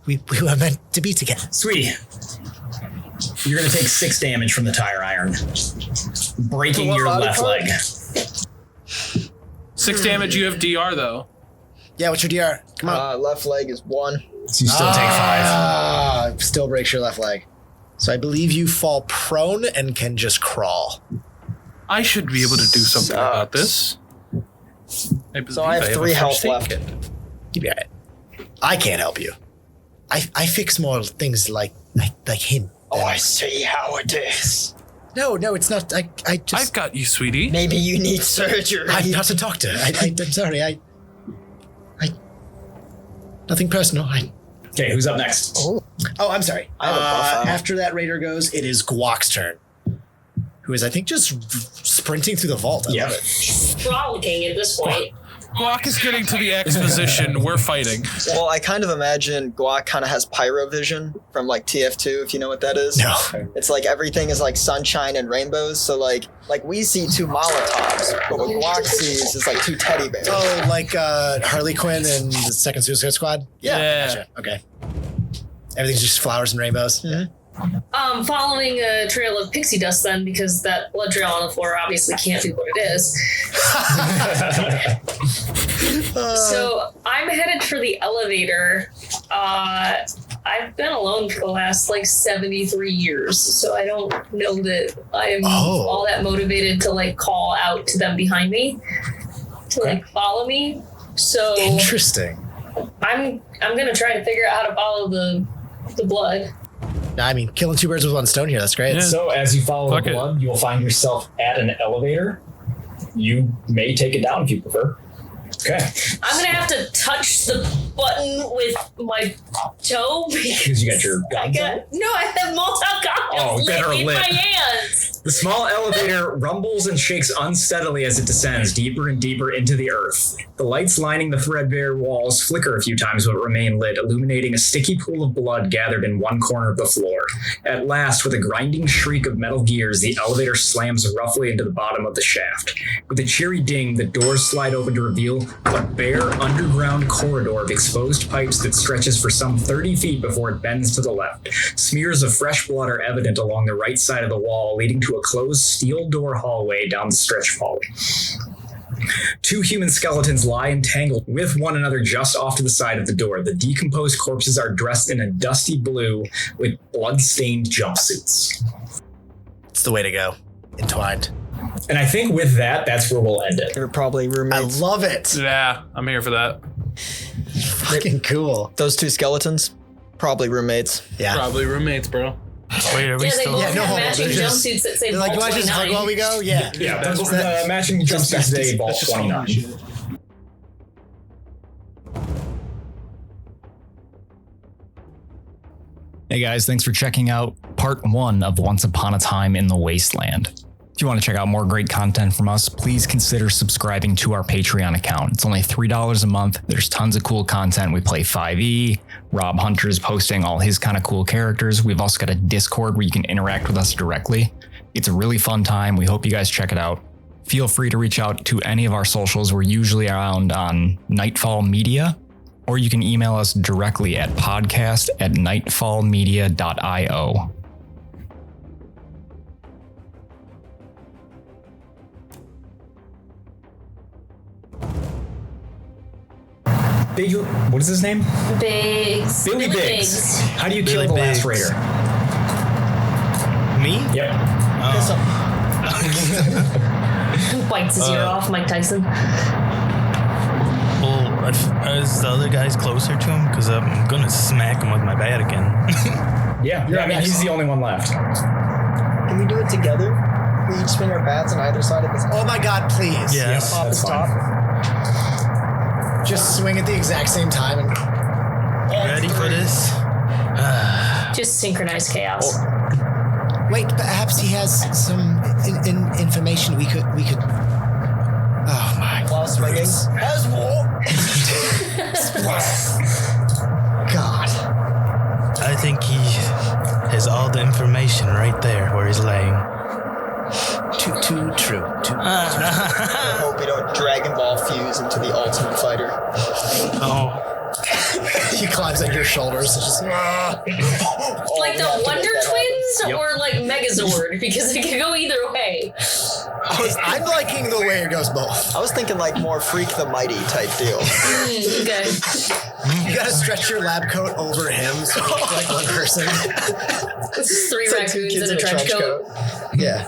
We were meant to be together. Sweetie, you're going to take 6 damage from the tire iron, breaking What your body left part? leg. 6 damage. You have DR though. Yeah, what's your DR? Come on. Left leg is 1. So you still take 5. Still breaks your left leg. So I believe you fall prone and can just crawl. I should be able to do something about this. So I have 3 a health first aid left. kit. You got it. I can't help you. I fix more things like him. Oh, I see how it is. No, it's not. I I've just. got you, Sweetie. Maybe you need surgery. I'm not a doctor. I'm sorry. I. Nothing personal. Okay, who's up next? Oh, I'm sorry. I have a buff out. After that raider goes, it is Guac's turn. Who is, I think, just sprinting through the vault. I Yeah. love it. Frolicking at this point. Guac is getting to the exposition. We're fighting. Well, I kind of imagine Guac kind of has pyrovision from like TF2, if you know what that is. No. It's like everything is like sunshine and rainbows. So like we see 2 Molotovs, but what Guac sees is like 2 teddy bears. Oh, like Harley Quinn and the second Suicide Squad? Yeah. Gotcha. Okay. Everything's just flowers and rainbows. Mhm. Following a trail of pixie dust then, because that blood trail on the floor obviously can't be what it is. So I'm headed for the elevator. I've been alone for the last like 73 years, so I don't know that I'm all that motivated to like call out to them behind me to like follow me. So Interesting. I'm gonna try to figure out how to follow the blood. I mean, killing 2 birds with 1 stone here. That's great. Yeah. So as you follow Fuck the it. blood, you will find yourself at an elevator. You may take it down if you prefer. Okay. I'm gonna have to touch the button with my toe Because you got your guns on. I have multiple guns better in lit. my hands. The small elevator rumbles and shakes unsteadily as it descends deeper and deeper into the earth. The lights lining the threadbare walls flicker a few times but remain lit, illuminating a sticky pool of blood gathered in one corner of the floor. At last, with a grinding shriek of metal gears, the elevator slams roughly into the bottom of the shaft. With a cheery ding, the doors slide open to reveal a bare underground corridor of exposed pipes that stretches for some 30 feet before it bends to the left. Smears of fresh blood are evident along the right side of the wall, leading to a closed steel door hallway down the stretch hallway. 2 human skeletons lie entangled with one another just off to the side of the door. The decomposed corpses are dressed in a dusty blue with blood-stained jumpsuits. It's the way to go. Entwined. And I think with that, that's where we'll end it. They're probably I roommates. love it. Yeah, I'm here for that. Fucking cool. Those 2 skeletons, probably roommates. Yeah. Probably roommates, bro. Wait, are we Yeah, they still? both Yeah, no, have matching they're just- jumpsuits that say They're like, Vault you want to just hug 29. while we go? Yeah. Yeah, that's the matching jumpsuits day, Vault 29. Hey guys, thanks for checking out part 1 of Once Upon a Time in the Wasteland. If you want to check out more great content from us, please consider subscribing to our Patreon account. It's only $3 a month. There's tons of cool content. We play 5e. Rob Hunter's posting all his kind of cool characters. We've also got a Discord where you can interact with us directly. It's a really fun time. We hope you guys check it out. Feel free to reach out to any of our socials. We're usually around on Knightfall Media, or you can email us directly at podcast@knightfallmedia.io. Big, what is his name? Biggs. Billy Biggs. How do you kill Billy the last Biggs. raider? Me? Yep. Who bites his ear off? Mike Tyson. Well, is the other guys closer to him? Because I'm gonna smack him with my bat again. Yeah, I mean, he's the only one left. Can we do it together? We each swing our bats on either side of his Oh my God, please. Yes. off That's his fine. top. Just swing at the exact same time. And Ready for this? Just synchronized chaos. wait, perhaps he has some information we could. Oh my. While swinging. As war. God. I think he has all the information right there where he's laying. Too true. I hope we don't Dragon Ball fuse into the Ultimate Fighter. Oh, He climbs on your shoulders. And just, Like the Wonder Twins or like Megazord, because it can go either way. I'm liking the way it goes both. I was thinking like more Freak the Mighty type deal. Okay. You gotta stretch your lab coat over him so you look like one person. This is 3 It's like 2 raccoons kids in a trench coat. Yeah.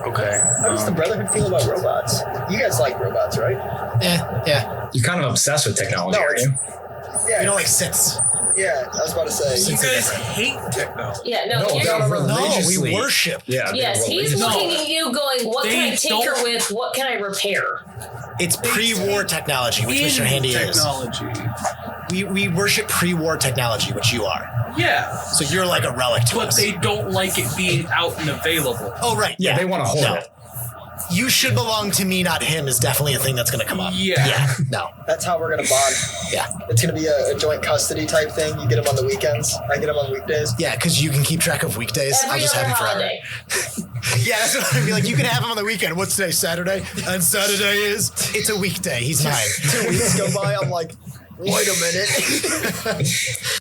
okay. How does the Brotherhood feel about robots? You guys like robots, right? Yeah. You're kind of obsessed with technology, No, aren't you? Yeah. You know, like sits. Yeah, I was about to say. You guys hate technology. Yeah, no, No, you're, they're No, religiously. we worship. Yeah. they're yes, he's religiously. looking at you going, what can They I tinker don't- with? What can I repair? It's pre-war technology, which Mr. Handy technology. is. We worship pre-war technology, which you are. Yeah. So you're like a relic to But us. they don't like it being out and available. Oh, right. Yeah, they want to hold it. You should belong to me, not him, is definitely a thing that's going to come up. Yeah. No. That's how we're gonna bond. Yeah. It's gonna be a joint custody type thing. You get them on the weekends. I get them on weekdays. Yeah, because you can keep track of weekdays. I'll Every just other have him forever. holiday. Yeah, that's what I'd be like. You can have him on the weekend. What's today? Saturday? And Saturday is? It's a weekday. He's mine. 2 weeks go by. I'm like, wait a minute.